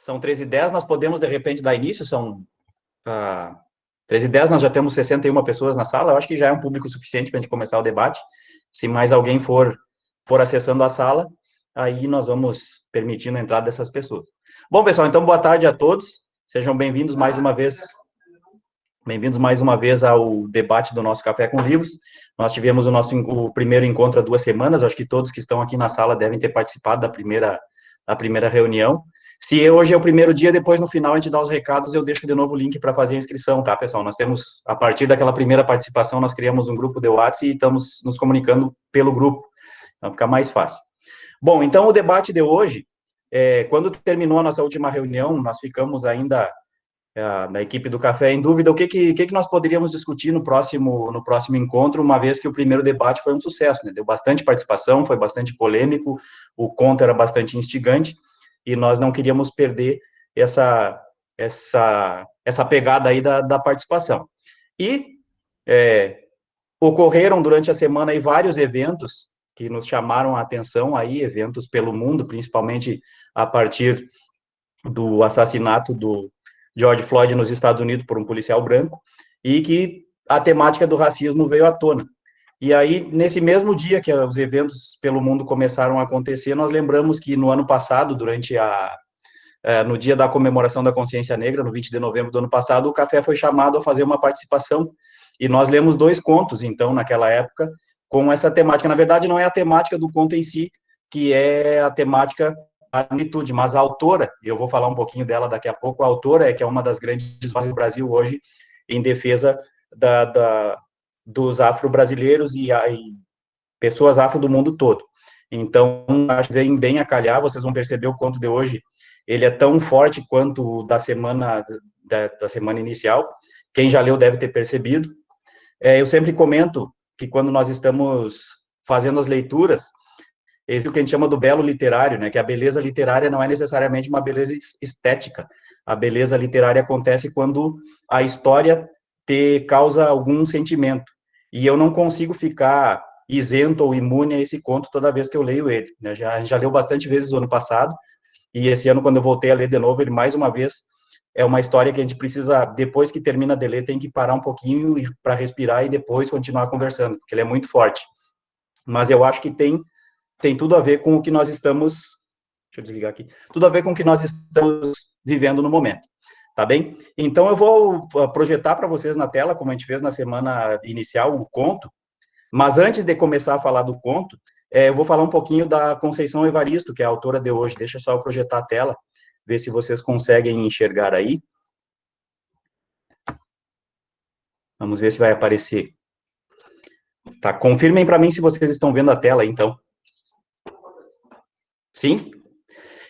São 13h10, nós podemos, de repente, dar início, são 13h10, nós já temos 61 pessoas na sala, eu acho que já é um público suficiente para a gente começar o debate. Se mais alguém for acessando a sala, aí nós vamos permitindo a entrada dessas pessoas. Bom, pessoal, então boa tarde a todos, sejam bem-vindos mais uma vez. Bem-vindos mais uma vez ao debate do nosso Café com Livros. Nós tivemos o primeiro encontro há 2 semanas, acho que todos que estão aqui na sala devem ter participado da primeira reunião. Se hoje é o primeiro dia, depois no final a gente dá os recados, eu deixo de novo o link para fazer a inscrição, tá, pessoal? Nós temos, a partir daquela primeira participação, nós criamos um grupo de WhatsApp e estamos nos comunicando pelo grupo, então fica mais fácil. Bom, então o debate de hoje, quando terminou a nossa última reunião, nós ficamos ainda, na equipe do Café, em dúvida, o que nós poderíamos discutir no próximo encontro, uma vez que o primeiro debate foi um sucesso, né? Deu bastante participação, foi bastante polêmico, o conto era bastante instigante, e nós não queríamos perder essa pegada aí da participação. E ocorreram durante a semana aí vários eventos que nos chamaram a atenção, aí, eventos pelo mundo, principalmente a partir do assassinato do George Floyd nos Estados Unidos por um policial branco, e que a temática do racismo veio à tona. E aí, nesse mesmo dia que os eventos pelo mundo começaram a acontecer, nós lembramos que no ano passado, no dia da comemoração da consciência negra, no 20 de novembro do ano passado, o Café foi chamado a fazer uma participação, e nós lemos 2 contos, então, naquela época, com essa temática. Na verdade, não é a temática do conto em si, que é a temática da negritude, mas a autora, e eu vou falar um pouquinho dela daqui a pouco, a autora que é uma das grandes vozes do Brasil hoje, em defesa dos afro-brasileiros e pessoas afro do mundo todo. Então, acho que vem bem a calhar, vocês vão perceber o conto de hoje, ele é tão forte quanto o da semana inicial, quem já leu deve ter percebido. Eu sempre comento que quando nós estamos fazendo as leituras, esse é o que a gente chama do belo literário, né, que a beleza literária não é necessariamente uma beleza estética, a beleza literária acontece quando a história te causa algum sentimento, e eu não consigo ficar isento ou imune a esse conto toda vez que eu leio ele, né? A gente já leu bastante vezes no ano passado, e esse ano, quando eu voltei a ler de novo, ele, mais uma vez, é uma história que a gente precisa, depois que termina de ler, tem que parar um pouquinho para respirar e depois continuar conversando, porque ele é muito forte. Mas eu acho que tem tudo a ver com o que nós estamos... Deixa eu desligar aqui. Tudo a ver com o que nós estamos vivendo no momento. Tá bem? Então, eu vou projetar para vocês na tela, como a gente fez na semana inicial, o conto. Mas antes de começar a falar do conto, eu vou falar um pouquinho da Conceição Evaristo, que é a autora de hoje. Deixa só eu projetar a tela, ver se vocês conseguem enxergar aí. Vamos ver se vai aparecer. Tá, confirmem para mim se vocês estão vendo a tela, então. Sim?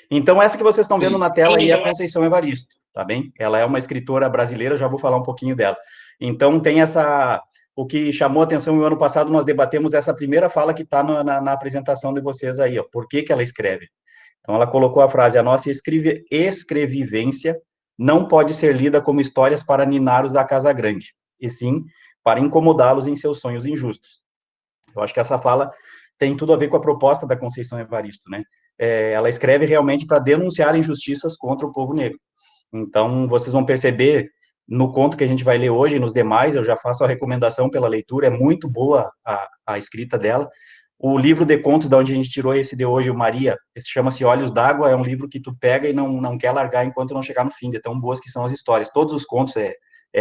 Então, essa que vocês estão vendo na tela aí é a Conceição Evaristo, tá bem? Ela é uma escritora brasileira, já vou falar um pouquinho dela. Então, tem o que chamou a atenção no ano passado, nós debatemos essa primeira fala que está na apresentação de vocês aí, ó. Por que ela escreve? Então, ela colocou a frase: a nossa escrevivência não pode ser lida como histórias para ninários da casa grande, e sim para incomodá-los em seus sonhos injustos. Eu acho que essa fala tem tudo a ver com a proposta da Conceição Evaristo, né? Ela escreve realmente para denunciar injustiças contra o povo negro. Então, vocês vão perceber no conto que a gente vai ler hoje, e nos demais, eu já faço a recomendação pela leitura, é muito boa a escrita dela. O livro de contos, de onde a gente tirou esse de hoje, o Maria, esse chama-se Olhos d'Água, é um livro que tu pega e não quer largar enquanto não chegar no fim, de tão boas que são as histórias. Todos os contos,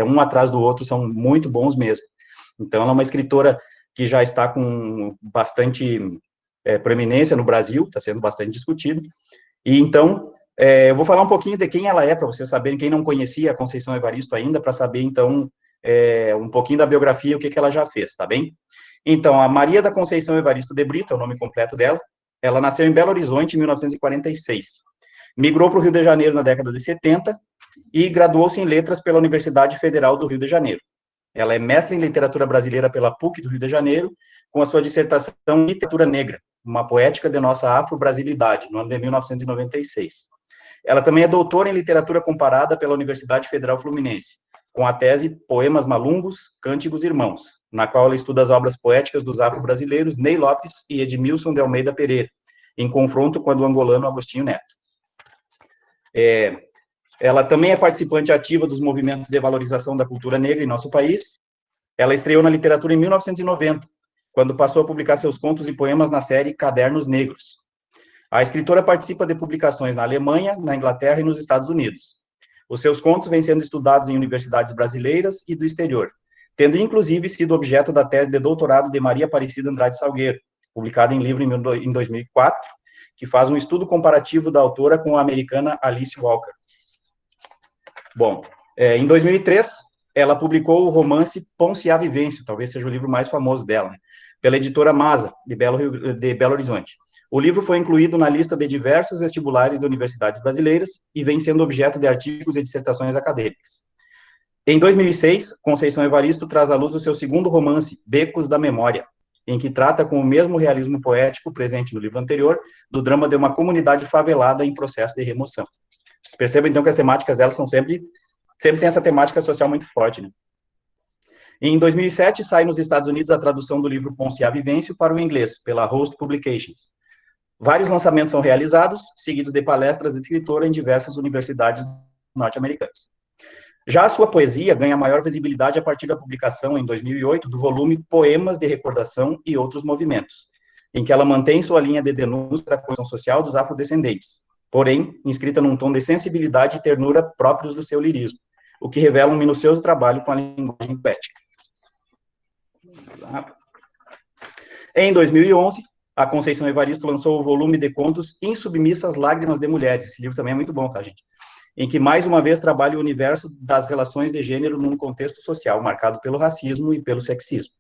um atrás do outro, são muito bons mesmo. Então, ela é uma escritora que já está com bastante proeminência no Brasil, está sendo bastante discutido. E então, eu vou falar um pouquinho de quem ela é, para vocês saberem, quem não conhecia a Conceição Evaristo ainda, para saber, então, um pouquinho da biografia e o que ela já fez, tá bem? Então, a Maria da Conceição Evaristo de Brito, é o nome completo dela, ela nasceu em Belo Horizonte em 1946. Migrou para o Rio de Janeiro na década de 70 e graduou-se em Letras pela Universidade Federal do Rio de Janeiro. Ela é mestre em Literatura Brasileira pela PUC do Rio de Janeiro, com a sua dissertação em Literatura Negra, uma poética de nossa afro-brasilidade, no ano de 1996. Ela também é doutora em Literatura Comparada pela Universidade Federal Fluminense, com a tese Poemas Malungos, Cânticos Irmãos, na qual ela estuda as obras poéticas dos afro-brasileiros Ney Lopes e Edmilson de Almeida Pereira, em confronto com a do angolano Agostinho Neto. Ela também é participante ativa dos movimentos de valorização da cultura negra em nosso país. Ela estreou na literatura em 1990, quando passou a publicar seus contos e poemas na série Cadernos Negros. A escritora participa de publicações na Alemanha, na Inglaterra e nos Estados Unidos. Os seus contos vêm sendo estudados em universidades brasileiras e do exterior, tendo inclusive sido objeto da tese de doutorado de Maria Aparecida Andrade Salgueiro, publicada em livro em 2004, que faz um estudo comparativo da autora com a americana Alice Walker. Bom, em 2003, ela publicou o romance Ponce a Vivêncio, talvez seja o livro mais famoso dela, né, pela editora Masa, de Belo Horizonte. O livro foi incluído na lista de diversos vestibulares de universidades brasileiras e vem sendo objeto de artigos e dissertações acadêmicas. Em 2006, Conceição Evaristo traz à luz o seu segundo romance, Becos da Memória, em que trata com o mesmo realismo poético presente no livro anterior, do drama de uma comunidade favelada em processo de remoção. Vocês percebem, então, que as temáticas delas são sempre tem essa temática social muito forte, né? Em 2007, sai nos Estados Unidos a tradução do livro Ponce a Vivêncio para o inglês, pela Host Publications. Vários lançamentos são realizados, seguidos de palestras de escritora em diversas universidades norte-americanas. Já a sua poesia ganha maior visibilidade a partir da publicação, em 2008, do volume Poemas de Recordação e Outros Movimentos, em que ela mantém sua linha de denúncia da condição social dos afrodescendentes, porém, inscrita num tom de sensibilidade e ternura próprios do seu lirismo, o que revela um minucioso trabalho com a linguagem poética. Em 2011, a Conceição Evaristo lançou o volume de contos Insubmissas Lágrimas de Mulheres. Esse livro também é muito bom, tá, gente? Em que, mais uma vez, trabalha o universo das relações de gênero num contexto social marcado pelo racismo e pelo sexismo.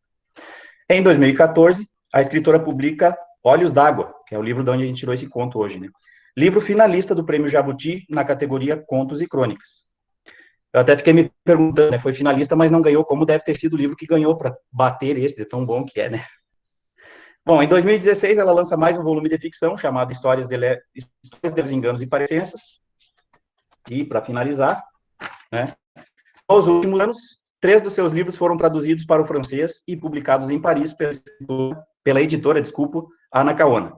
Em 2014, a escritora publica Olhos d'Água, que é o livro de onde a gente tirou esse conto hoje, né? Livro finalista do Prêmio Jabuti na categoria Contos e Crônicas. Eu até fiquei me perguntando, né? Foi finalista, mas não ganhou. Como deve ter sido o livro que ganhou para bater esse, de tão bom que é, né? Bom, em 2016, ela lança mais um volume de ficção, chamado Histórias de Desenganos e Parecenças. E, para finalizar, né? Nos últimos anos, 3 dos seus livros foram traduzidos para o francês e publicados em Paris pela editora, Ana Caona.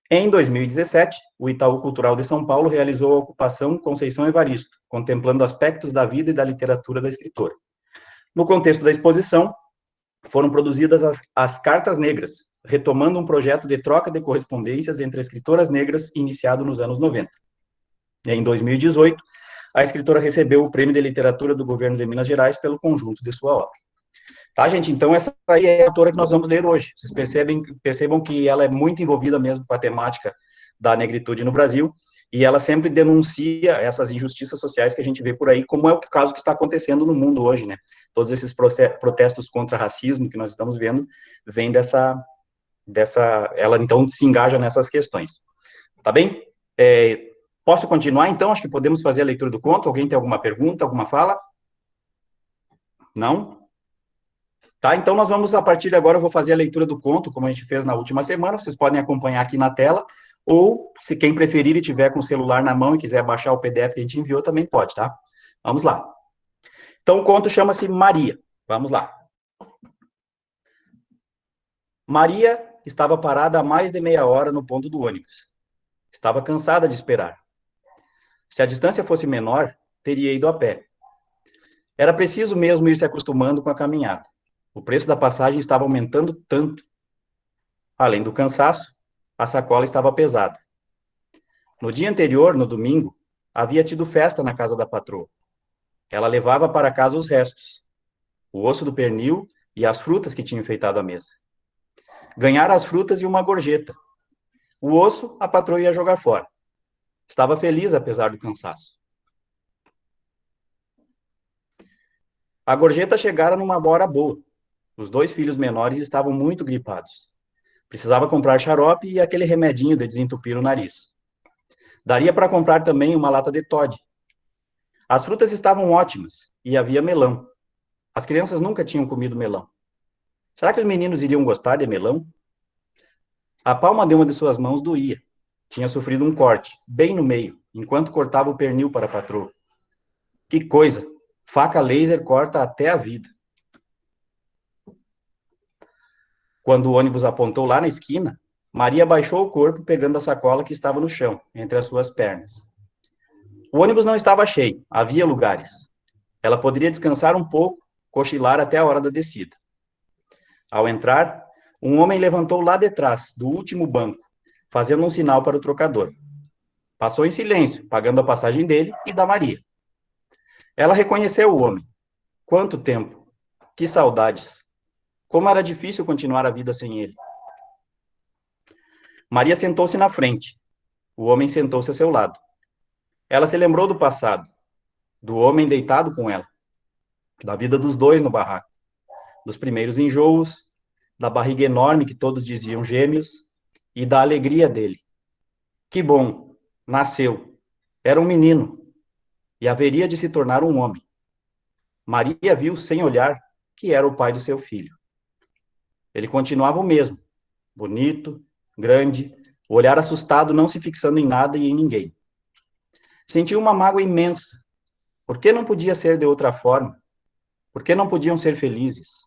Em 2017, o Itaú Cultural de São Paulo realizou a ocupação Conceição Evaristo, contemplando aspectos da vida e da literatura da escritora. No contexto da exposição, foram produzidas as Cartas Negras, retomando um projeto de troca de correspondências entre escritoras negras iniciado nos anos 90. Em 2018, a escritora recebeu o Prêmio de Literatura do Governo de Minas Gerais pelo conjunto de sua obra. Tá, gente? Então, essa aí é a autora que nós vamos ler hoje. Vocês percebam que ela é muito envolvida mesmo com a temática da negritude no Brasil, e ela sempre denuncia essas injustiças sociais que a gente vê por aí, como é o caso que está acontecendo no mundo hoje, né? Todos esses protestos contra racismo que nós estamos vendo, vêm ela, então, se engaja nessas questões. Tá bem? Posso continuar, então? Acho que podemos fazer a leitura do conto. Alguém tem alguma pergunta, alguma fala? Não? Tá, então nós vamos, a partir de agora, eu vou fazer a leitura do conto, como a gente fez na última semana, vocês podem acompanhar aqui na tela, ou, se quem preferir e tiver com o celular na mão e quiser baixar o PDF que a gente enviou, também pode, tá? Vamos lá. Então, o conto chama-se Maria. Vamos lá. Maria estava parada há mais de meia hora no ponto do ônibus. Estava cansada de esperar. Se a distância fosse menor, teria ido a pé. Era preciso mesmo ir se acostumando com a caminhada. O preço da passagem estava aumentando tanto. Além do cansaço, a sacola estava pesada. No dia anterior, no domingo, havia tido festa na casa da patroa. Ela levava para casa os restos, o osso do pernil e as frutas que tinha enfeitado a mesa. Ganhara as frutas e uma gorjeta. O osso, a patroa ia jogar fora. Estava feliz, apesar do cansaço. A gorjeta chegara numa hora boa. Os 2 filhos menores estavam muito gripados. Precisava comprar xarope e aquele remedinho de desentupir o nariz. Daria para comprar também uma lata de Toddy. As frutas estavam ótimas e havia melão. As crianças nunca tinham comido melão. Será que os meninos iriam gostar de melão? A palma de uma de suas mãos doía. Tinha sofrido um corte, bem no meio, enquanto cortava o pernil para a patroa. Que coisa! Faca laser corta até a vida. Quando o ônibus apontou lá na esquina, Maria baixou o corpo pegando a sacola que estava no chão, entre as suas pernas. O ônibus não estava cheio, havia lugares. Ela poderia descansar um pouco, cochilar até a hora da descida. Ao entrar, um homem levantou lá de trás, do último banco, fazendo um sinal para o trocador. Passou em silêncio, pagando a passagem dele e da Maria. Ela reconheceu o homem. Quanto tempo! Que saudades! Como era difícil continuar a vida sem ele. Maria sentou-se na frente. O homem sentou-se a seu lado. Ela se lembrou do passado, do homem deitado com ela, da vida dos dois no barraco, dos primeiros enjoos, da barriga enorme que todos diziam gêmeos e da alegria dele. Que bom! Nasceu. Era um menino e haveria de se tornar um homem. Maria viu, sem olhar, que era o pai do seu filho. Ele continuava o mesmo, bonito, grande, o olhar assustado não se fixando em nada e em ninguém. Sentiu uma mágoa imensa. Por que não podia ser de outra forma? Por que não podiam ser felizes?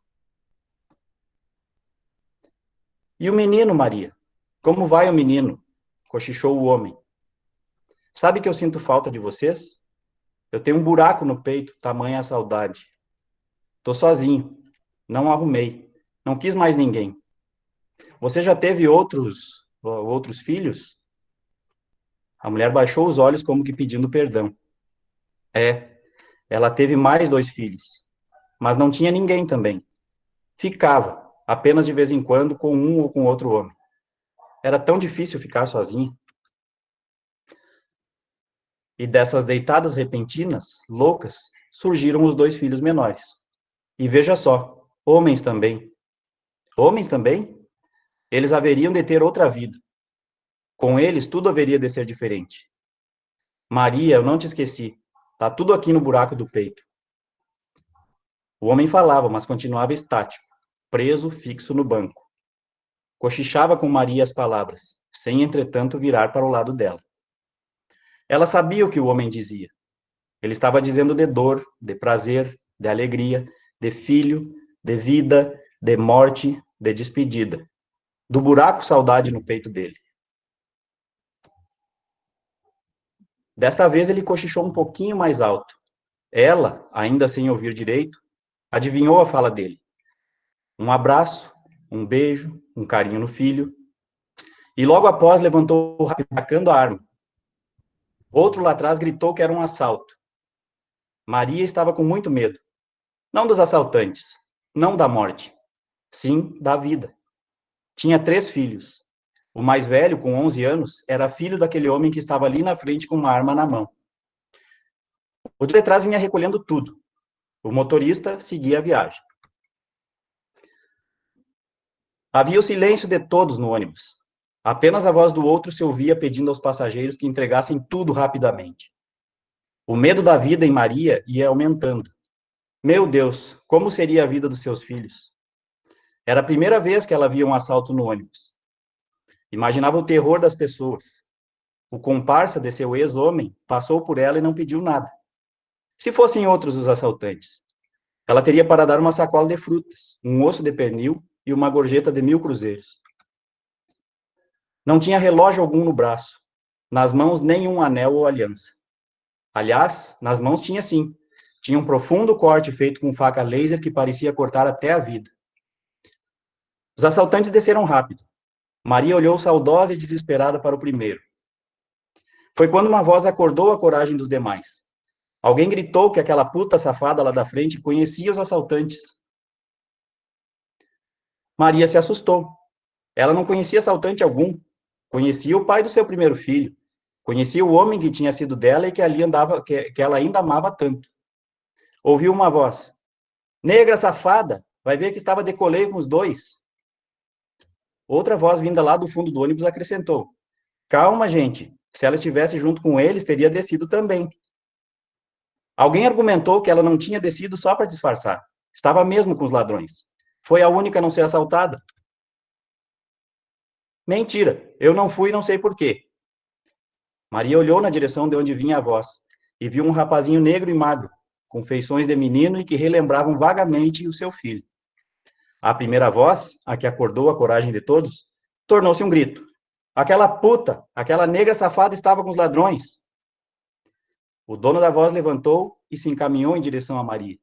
E o menino, Maria? Como vai o menino? Cochichou o homem. Sabe que eu sinto falta de vocês? Eu tenho um buraco no peito, tamanha a saudade. Tô sozinho. Não arrumei. Não quis mais ninguém. Você já teve outros filhos? A mulher baixou os olhos como que pedindo perdão. É, ela teve mais 2 filhos, mas não tinha ninguém também. Ficava, apenas de vez em quando, com um ou com outro homem. Era tão difícil ficar sozinha. E dessas deitadas repentinas, loucas, surgiram os 2 filhos menores. E veja só, homens também. Homens também? Eles haveriam de ter outra vida. Com eles, tudo haveria de ser diferente. Maria, eu não te esqueci. Tá tudo aqui no buraco do peito. O homem falava, mas continuava estático, preso, fixo no banco. Cochichava com Maria as palavras, sem, entretanto, virar para o lado dela. Ela sabia o que o homem dizia. Ele estava dizendo de dor, de prazer, de alegria, de filho, de vida, de morte, de despedida. Do buraco saudade no peito dele. Desta vez ele cochichou um pouquinho mais alto. Ela, ainda sem ouvir direito, adivinhou a fala dele. Um abraço, um beijo, um carinho no filho. E logo após levantou rápido, sacando a arma. Outro lá atrás gritou que era um assalto. Maria estava com muito medo. Não dos assaltantes, não da morte, sim da vida. Tinha 3 filhos. O mais velho, com 11 anos, era filho daquele homem que estava ali na frente com uma arma na mão. O de trás vinha recolhendo tudo. O motorista seguia a viagem. Havia o silêncio de todos no ônibus. Apenas a voz do outro se ouvia pedindo aos passageiros que entregassem tudo rapidamente. O medo da vida em Maria ia aumentando. Meu Deus, como seria a vida dos seus filhos? Era a primeira vez que ela via um assalto no ônibus. Imaginava o terror das pessoas. O comparsa de seu ex-homem passou por ela e não pediu nada. Se fossem outros os assaltantes, ela teria para dar uma sacola de frutas, um osso de pernil e uma gorjeta de 1000 cruzeiros. Não tinha relógio algum no braço, nas mãos nenhum anel ou aliança. Aliás, nas mãos tinha sim. Tinha um profundo corte feito com faca laser que parecia cortar até a vida. Os assaltantes desceram rápido. Maria olhou saudosa e desesperada para o primeiro. Foi quando uma voz acordou a coragem dos demais. Alguém gritou que aquela puta safada lá da frente conhecia os assaltantes. Maria se assustou. Ela não conhecia assaltante algum. Conhecia o pai do seu primeiro filho. Conhecia o homem que tinha sido dela e que ela ainda amava tanto. Ouviu uma voz. Negra safada, vai ver que estava de coleio com os 2. Outra voz vinda lá do fundo do ônibus acrescentou. Calma, gente. Se ela estivesse junto com eles, teria descido também. Alguém argumentou que ela não tinha descido só para disfarçar. Estava mesmo com os ladrões. Foi a única a não ser assaltada. Mentira, eu não fui e não sei por quê. Maria olhou na direção de onde vinha a voz e viu um rapazinho negro e magro, com feições de menino e que relembravam vagamente o seu filho. A primeira voz, a que acordou a coragem de todos, tornou-se um grito. Aquela puta, aquela negra safada estava com os ladrões. O dono da voz levantou e se encaminhou em direção a Maria.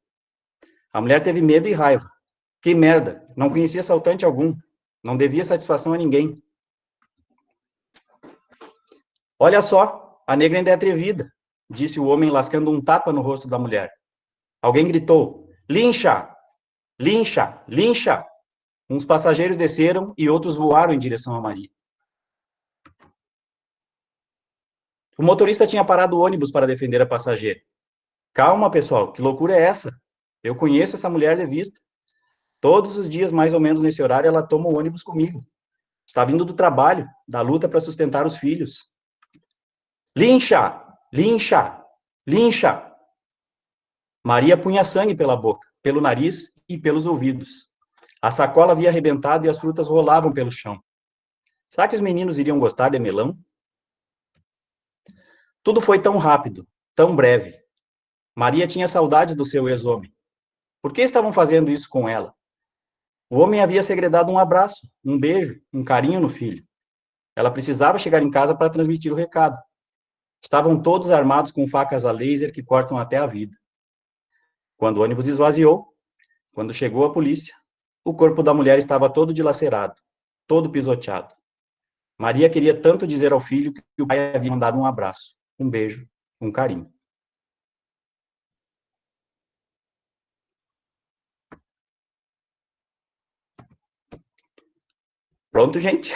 A mulher teve medo e raiva. Que merda, não conhecia assaltante algum. Não devia satisfação a ninguém. Olha só, a negra ainda é atrevida, disse o homem, lascando um tapa no rosto da mulher. Alguém gritou, lincha, lincha, lincha. Uns passageiros desceram e outros voaram em direção a Maria. O motorista tinha parado o ônibus para defender a passageira. Calma, pessoal, que loucura é essa? Eu conheço essa mulher de vista. Todos os dias, mais ou menos nesse horário, ela toma o ônibus comigo. Está vindo do trabalho, da luta para sustentar os filhos. Lincha! Lincha! Lincha! Maria punha sangue pela boca, pelo nariz e pelos ouvidos. A sacola havia arrebentado e as frutas rolavam pelo chão. Será que os meninos iriam gostar de melão? Tudo foi tão rápido, tão breve. Maria tinha saudades do seu ex-homem. Por que estavam fazendo isso com ela? O homem havia segredado um abraço, um beijo, um carinho no filho. Ela precisava chegar em casa para transmitir o recado. Estavam todos armados com facas a laser que cortam até a vida. Quando o ônibus esvaziou, quando chegou a polícia, o corpo da mulher estava todo dilacerado, todo pisoteado. Maria queria tanto dizer ao filho que o pai havia mandado um abraço, um beijo, um carinho. Pronto, gente?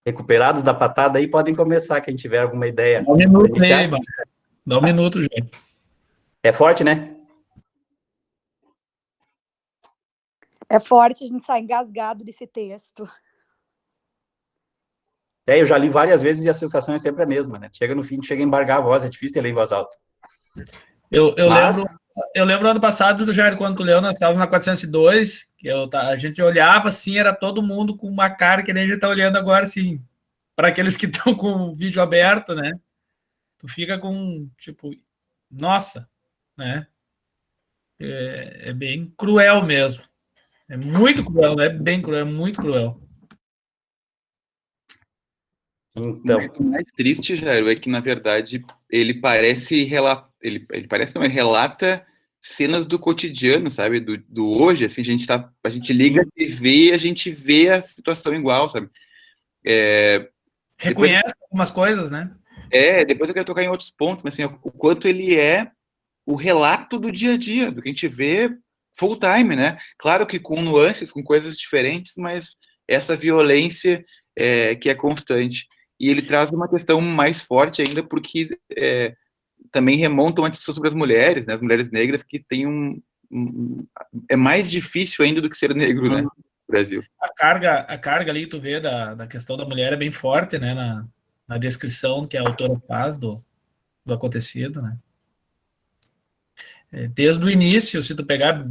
Recuperados da patada aí, podem começar, quem tiver alguma ideia. Dá um minuto aí, mano. Dá um minuto, gente. É forte, né? É forte, a gente sai engasgado desse texto. Eu já li várias vezes e a sensação é sempre a mesma, né? Chega no fim, chega a embargar a voz, é difícil ler em voz alta. Eu lembro ano passado, Jair, quando tu leu, nós estávamos na 402, que a gente olhava assim, era todo mundo com uma cara que nem a gente está olhando agora, assim, para aqueles que estão com o vídeo aberto, né? Tu fica com, tipo, nossa, né? É bem cruel mesmo. É muito cruel, não é bem cruel, é muito cruel. Então. Mas o mais triste, Jair, é que, na verdade, ele parece ele parece, não, ele relata cenas do cotidiano, sabe? Do hoje, assim, a gente liga a TV e a gente vê a situação igual, sabe? Reconhece algumas coisas, né? Depois eu quero tocar em outros pontos, mas assim, o quanto ele é o relato do dia a dia, do que a gente vê full time, né? Claro que com nuances, com coisas diferentes, mas essa violência que é constante. E ele traz uma questão mais forte ainda, porque também remonta uma discussão sobre as mulheres, né? As mulheres negras, que tem é mais difícil ainda do que ser negro, né? No Brasil. A carga ali, tu vê, da questão da mulher é bem forte, né? Na descrição que a autora faz do acontecido, né? Desde o início, se tu pegar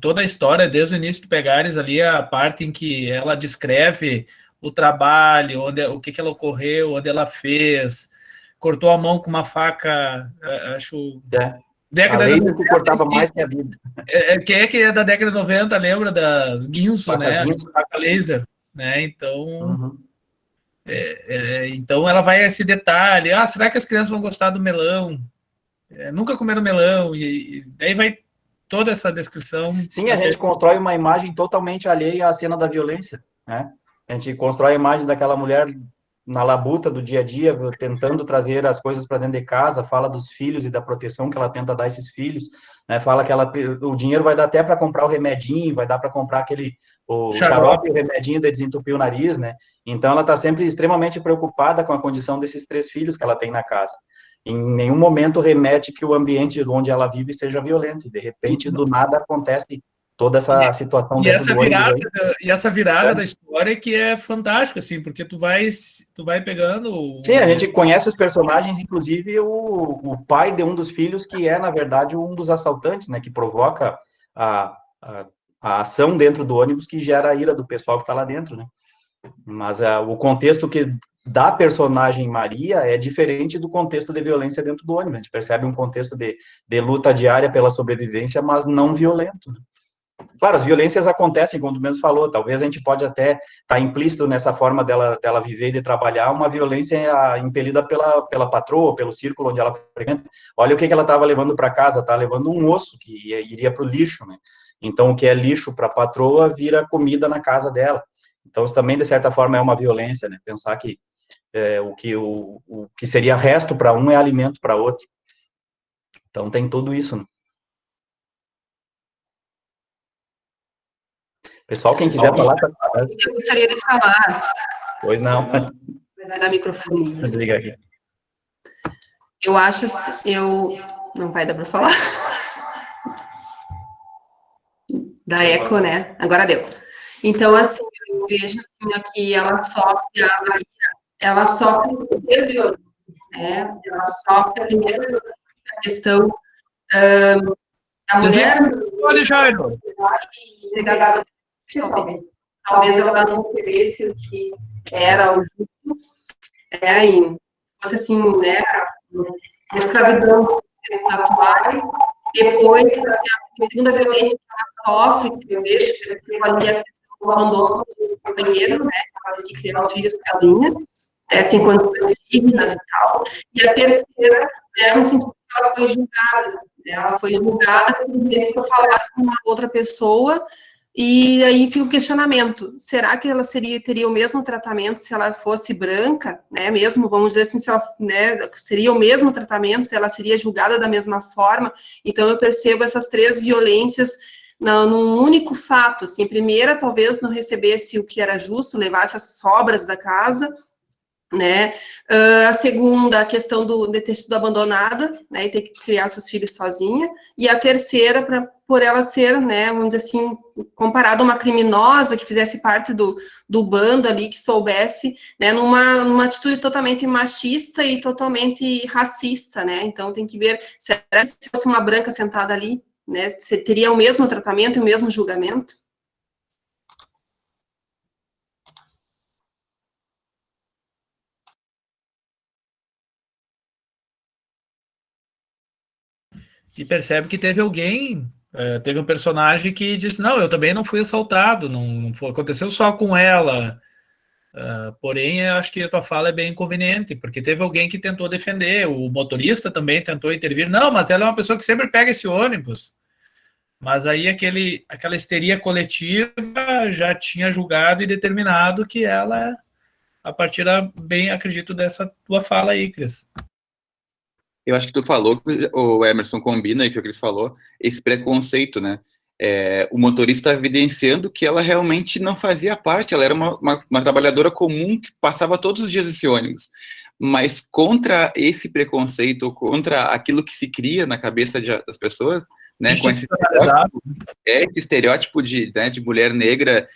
toda a história, desde o início tu pegares ali a parte em que ela descreve o trabalho, o que ela ocorreu, onde ela fez, cortou a mão com uma faca, acho... Década a lei que cortava mais que a vida. Quem que é da década de 90, lembra das Guinso, né? Faca laser, né? Então... então ela vai a esse detalhe, será que as crianças vão gostar do melão? Nunca comeram melão, e daí vai toda essa descrição. Sim, a gente constrói uma imagem totalmente alheia à cena da violência, né? A gente constrói a imagem daquela mulher na labuta do dia a dia, tentando trazer as coisas para dentro de casa, fala dos filhos e da proteção que ela tenta dar a esses filhos, né? Fala que o dinheiro vai dar até para comprar o remedinho, vai dar para comprar o xarope e o remedinho de desentupir o nariz, né? Então ela está sempre extremamente preocupada com a condição desses 3 filhos que ela tem na casa. Em nenhum momento remete que o ambiente onde ela vive seja violento, e de repente, do nada, acontece toda essa situação e essa virada da história que é fantástica, assim, porque tu vai pegando... Sim, a gente conhece os personagens, inclusive o pai de um dos filhos, que é, na verdade, um dos assaltantes, né, que provoca a ação dentro do ônibus, que gera a ira do pessoal que está lá dentro, né? Mas o contexto da personagem Maria é diferente do contexto de violência dentro do ônibus. A gente percebe um contexto de luta diária pela sobrevivência, mas não violento, né? Claro, as violências acontecem, como tu mesmo falou, talvez a gente pode até estar implícito nessa forma dela viver e de trabalhar, uma violência impelida pela patroa, pelo círculo onde ela frequenta. Olha o que ela estava levando para casa, tá levando um osso que iria para o lixo, né? Então, o que é lixo para a patroa vira comida na casa dela. Então, isso também, de certa forma, é uma violência, né? Pensar que o que seria resto para um é alimento para outro. Então, tem tudo isso, né? Pessoal, quem quiser falar... Eu gostaria de falar. Pois não. Vai dar microfone. Desliga aqui. Eu acho... Não vai dar para falar? Da eco, né? Agora deu. Então, assim, eu vejo assim, que ela sofre, a Maria, ela sofre três violências, né? Ela sofre a primeira questão da mulher... Olha, Jairo. Talvez ela não oferecesse o que era o justo, e fosse assim, né, a escravidão dos tempos atuais. Depois, a segunda violência que ela sofre, que eu vejo, percebo ali a questão do abandono do companheiro, né, ela tem que criar os filhos sozinha, assim, quando dignas e tal. E a terceira, no sentido que ela foi julgada, né, ela foi julgada simplesmente por falar com uma outra pessoa. E aí fica o questionamento, será que ela teria o mesmo tratamento se ela fosse branca, né, mesmo, vamos dizer assim, se ela, né, seria o mesmo tratamento, se ela seria julgada da mesma forma? Então eu percebo essas três violências num único fato, assim, a primeira talvez não recebesse o que era justo, levasse as sobras da casa, né, a segunda, a questão de ter sido abandonada, né, e ter que criar seus filhos sozinha, e a terceira, por ela ser, né, vamos dizer assim, comparada a uma criminosa que fizesse parte do bando ali, que soubesse, né, numa atitude totalmente machista e totalmente racista, né, então tem que ver, será que se fosse uma branca sentada ali, né, teria o mesmo tratamento e o mesmo julgamento? E percebe que teve alguém, teve um personagem que disse, não, eu também não fui assaltado, não foi, aconteceu só com ela, porém, eu acho que a tua fala é bem inconveniente, porque teve alguém que tentou defender, o motorista também tentou intervir, não, mas ela é uma pessoa que sempre pega esse ônibus, mas aí aquela histeria coletiva já tinha julgado e determinado que ela, a partir bem, acredito, dessa tua fala aí, Cris. Eu acho que tu falou, o Emerson combina aí que o Cris falou, esse preconceito, né? O motorista evidenciando que ela realmente não fazia parte, ela era uma trabalhadora comum que passava todos os dias esse ônibus. Mas contra esse preconceito, contra aquilo que se cria na cabeça das pessoas, né, com esse estereótipo de mulher negra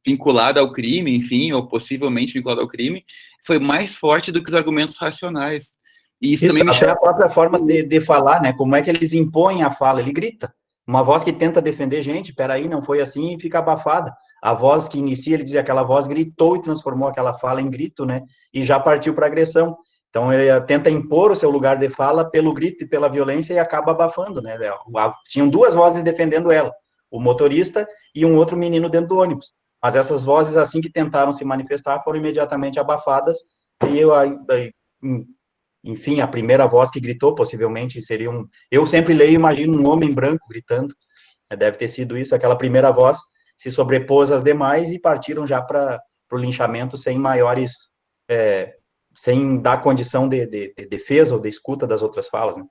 vinculada ao crime, enfim, ou possivelmente vinculada ao crime, foi mais forte do que os argumentos racionais. E isso também me até a própria forma de falar, né? Como é que eles impõem a fala? Ele grita. Uma voz que tenta defender, gente, peraí, não foi assim, e fica abafada. A voz que inicia, ele dizia, aquela voz gritou e transformou aquela fala em grito, né? E já partiu para agressão. Então, ele tenta impor o seu lugar de fala pelo grito e pela violência e acaba abafando, né? Tinham duas vozes defendendo ela, o motorista e um outro menino dentro do ônibus. Mas essas vozes, assim que tentaram se manifestar, foram imediatamente abafadas, e enfim, a primeira voz que gritou, possivelmente, seria eu sempre leio e imagino um homem branco gritando, deve ter sido isso, aquela primeira voz se sobrepôs às demais e partiram já para o linchamento sem maiores, sem dar condição de defesa ou de escuta das outras falas, né?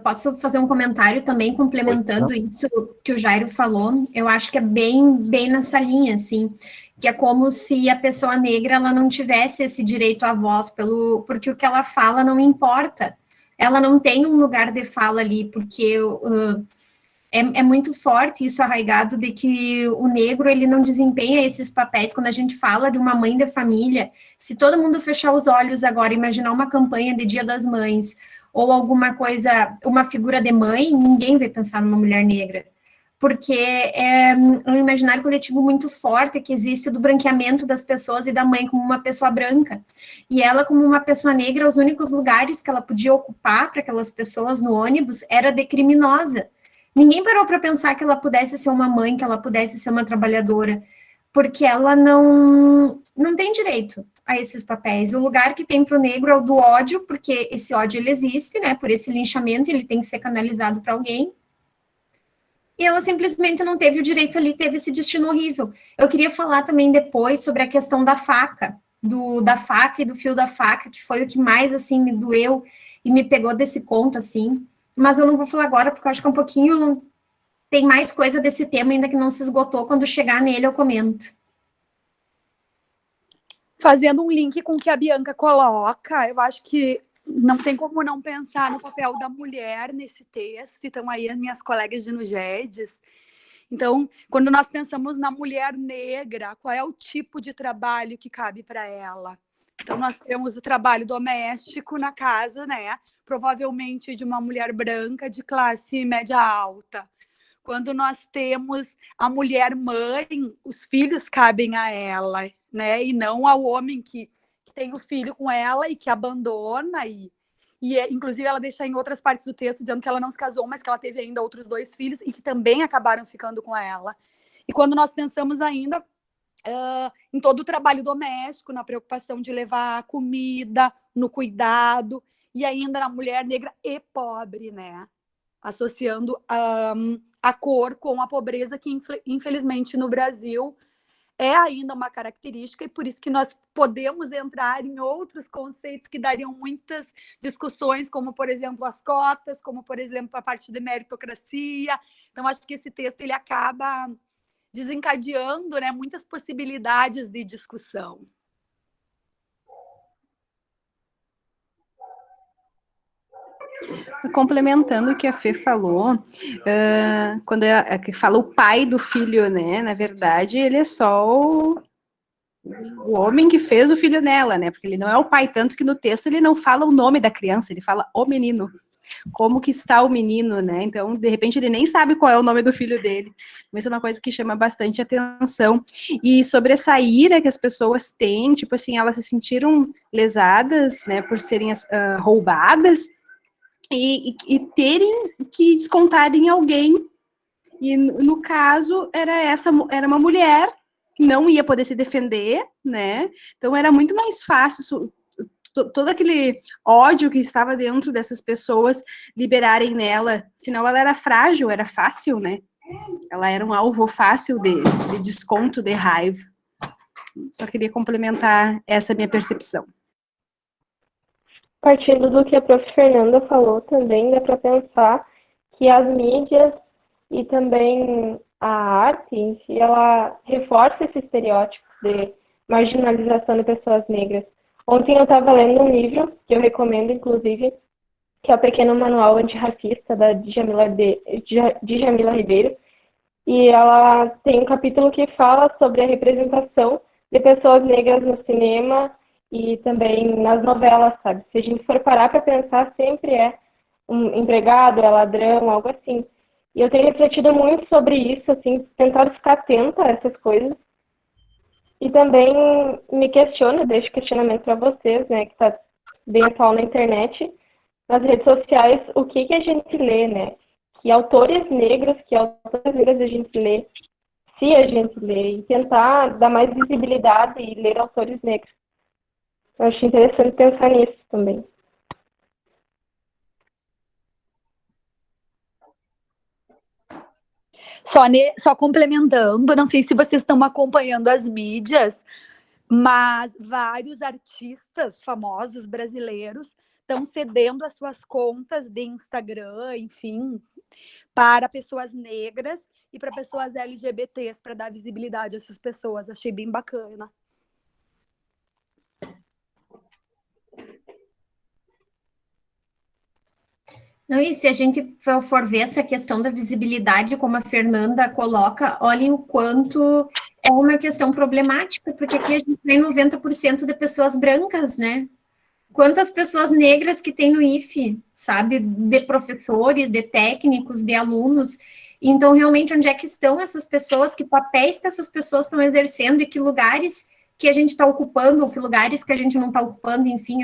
Posso fazer um comentário também, complementando isso que o Jairo falou? Eu acho que é bem nessa linha, assim, que é como se a pessoa negra, ela não tivesse esse direito à voz, porque o que ela fala não importa. Ela não tem um lugar de fala ali, porque é muito forte isso arraigado de que o negro, ele não desempenha esses papéis. Quando a gente fala de uma mãe de família, se todo mundo fechar os olhos agora, imaginar uma campanha de Dia das Mães, ou alguma coisa, uma figura de mãe, ninguém vai pensar numa mulher negra. porque é um imaginário coletivo muito forte que existe do branqueamento das pessoas e da mãe como uma pessoa branca. E ela, como uma pessoa negra, os únicos lugares que ela podia ocupar para aquelas pessoas no ônibus era de criminosa. Ninguém parou para pensar que ela pudesse ser uma mãe, que ela pudesse ser uma trabalhadora, porque ela não tem direito a esses papéis. O lugar que tem para o negro é o do ódio, porque esse ódio ele existe, né? Por esse linchamento, ele tem que ser canalizado para alguém. E ela simplesmente não teve o direito ali, teve esse destino horrível. Eu queria falar também depois sobre a questão da faca, da faca e do fio da faca, que foi o que mais, assim, me doeu e me pegou desse conto, assim. Mas eu não vou falar agora, porque eu acho que é um pouquinho... Tem mais coisa desse tema ainda que não se esgotou. Quando chegar nele, eu comento. Fazendo um link com o que a Bianca coloca, eu acho que não tem como não pensar no papel da mulher nesse texto, e estão aí as minhas colegas de Nugedes. Então, quando nós pensamos na mulher negra, qual é o tipo de trabalho que cabe para ela? Então, nós temos o trabalho doméstico na casa, né? Provavelmente de uma mulher branca de classe média alta. Quando nós temos a mulher mãe, os filhos cabem a ela, né? E não ao homem que tem o filho com ela e que abandona. Inclusive, ela deixa em outras partes do texto dizendo que ela não se casou, mas que ela teve ainda outros 2 filhos e que também acabaram ficando com ela. E quando nós pensamos ainda em todo o trabalho doméstico, na preocupação de levar comida, no cuidado, e ainda na mulher negra e pobre, né? Associando a cor com a pobreza, que infelizmente no Brasil é ainda uma característica, e por isso que nós podemos entrar em outros conceitos que dariam muitas discussões, como, por exemplo, as cotas, como, por exemplo, a parte de meritocracia. Então, acho que esse texto ele acaba desencadeando, né, muitas possibilidades de discussão. Complementando o que a Fê falou, quando fala o pai do filho, né? Na verdade, ele é só o homem que fez o filho nela, né? Porque ele não é o pai, tanto que no texto ele não fala o nome da criança, ele fala o menino. Como que está o menino, né? Então, de repente, ele nem sabe qual é o nome do filho dele. Isso é uma coisa que chama bastante atenção. E sobre essa ira que as pessoas têm, tipo assim, elas se sentiram lesadas, né, por serem roubadas, e terem que descontar em alguém. E no caso era uma mulher que não ia poder se defender, né? Então era muito mais fácil todo aquele ódio que estava dentro dessas pessoas liberarem nela. Afinal, ela era frágil, era fácil, né? Ela era um alvo fácil de desconto, de raiva. Só queria complementar essa minha percepção. Partindo do que a prof. Fernanda falou também, dá para pensar que as mídias e também a arte em si, ela reforça esse estereótipo de marginalização de pessoas negras. Ontem eu estava lendo um livro, que eu recomendo, inclusive, que é o Pequeno Manual Antirracista, da Djamila Ribeiro, e ela tem um capítulo que fala sobre a representação de pessoas negras no cinema e também nas novelas, sabe? Se a gente for parar para pensar, sempre é um empregado, é ladrão, algo assim. E eu tenho refletido muito sobre isso, assim, tentado ficar atenta a essas coisas. E também me questiono, deixo questionamento para vocês, né, que está bem atual na internet, nas redes sociais, o que a gente lê, né? Que autores negros a gente lê, se a gente lê, e tentar dar mais visibilidade e ler autores negros. Eu acho interessante pensar nisso também. Só complementando, não sei se vocês estão acompanhando as mídias, mas vários artistas famosos brasileiros estão cedendo as suas contas de Instagram, enfim, para pessoas negras e para pessoas LGBTs, para dar visibilidade a essas pessoas. Achei bem bacana. Não, e se a gente for ver essa questão da visibilidade, como a Fernanda coloca, olhem o quanto é uma questão problemática, porque aqui a gente tem 90% de pessoas brancas, né? Quantas pessoas negras que tem no IFE, sabe? De professores, de técnicos, de alunos, Então, realmente, onde é que estão essas pessoas, que papéis que essas pessoas estão exercendo e que lugares que a gente está ocupando, ou que lugares que a gente não está ocupando, enfim,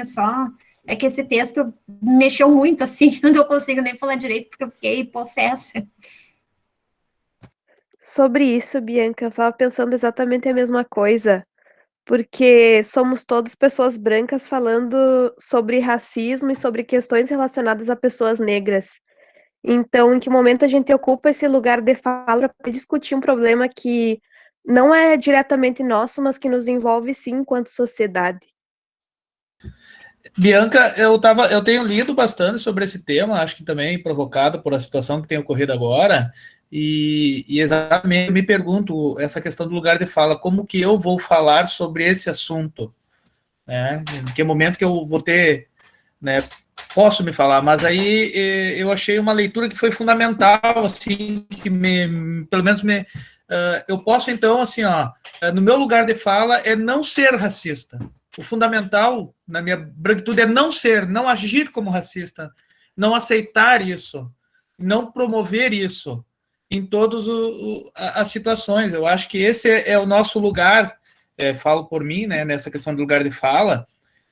é que esse texto mexeu muito, assim, eu não consigo nem falar direito, porque eu fiquei possessa. Sobre isso, Bianca, eu estava pensando exatamente a mesma coisa, porque somos todos pessoas brancas falando sobre racismo e sobre questões relacionadas a pessoas negras. Então, em que momento a gente ocupa esse lugar de fala para discutir um problema que não é diretamente nosso, mas que nos envolve sim enquanto sociedade? Bianca, eu tenho lido bastante sobre esse tema, acho que também provocado por a situação que tem ocorrido agora, e exatamente eu me pergunto essa questão do lugar de fala, como que eu vou falar sobre esse assunto, né? Em que momento que eu vou ter, né, posso me falar, mas aí eu achei uma leitura que foi fundamental, assim, que pelo menos eu posso então, assim, ó, no meu lugar de fala é não ser racista. O fundamental na minha branquitude é não agir como racista, não aceitar isso, não promover isso em todas as situações. Eu acho que esse é o nosso lugar, falo por mim, né, nessa questão do lugar de fala,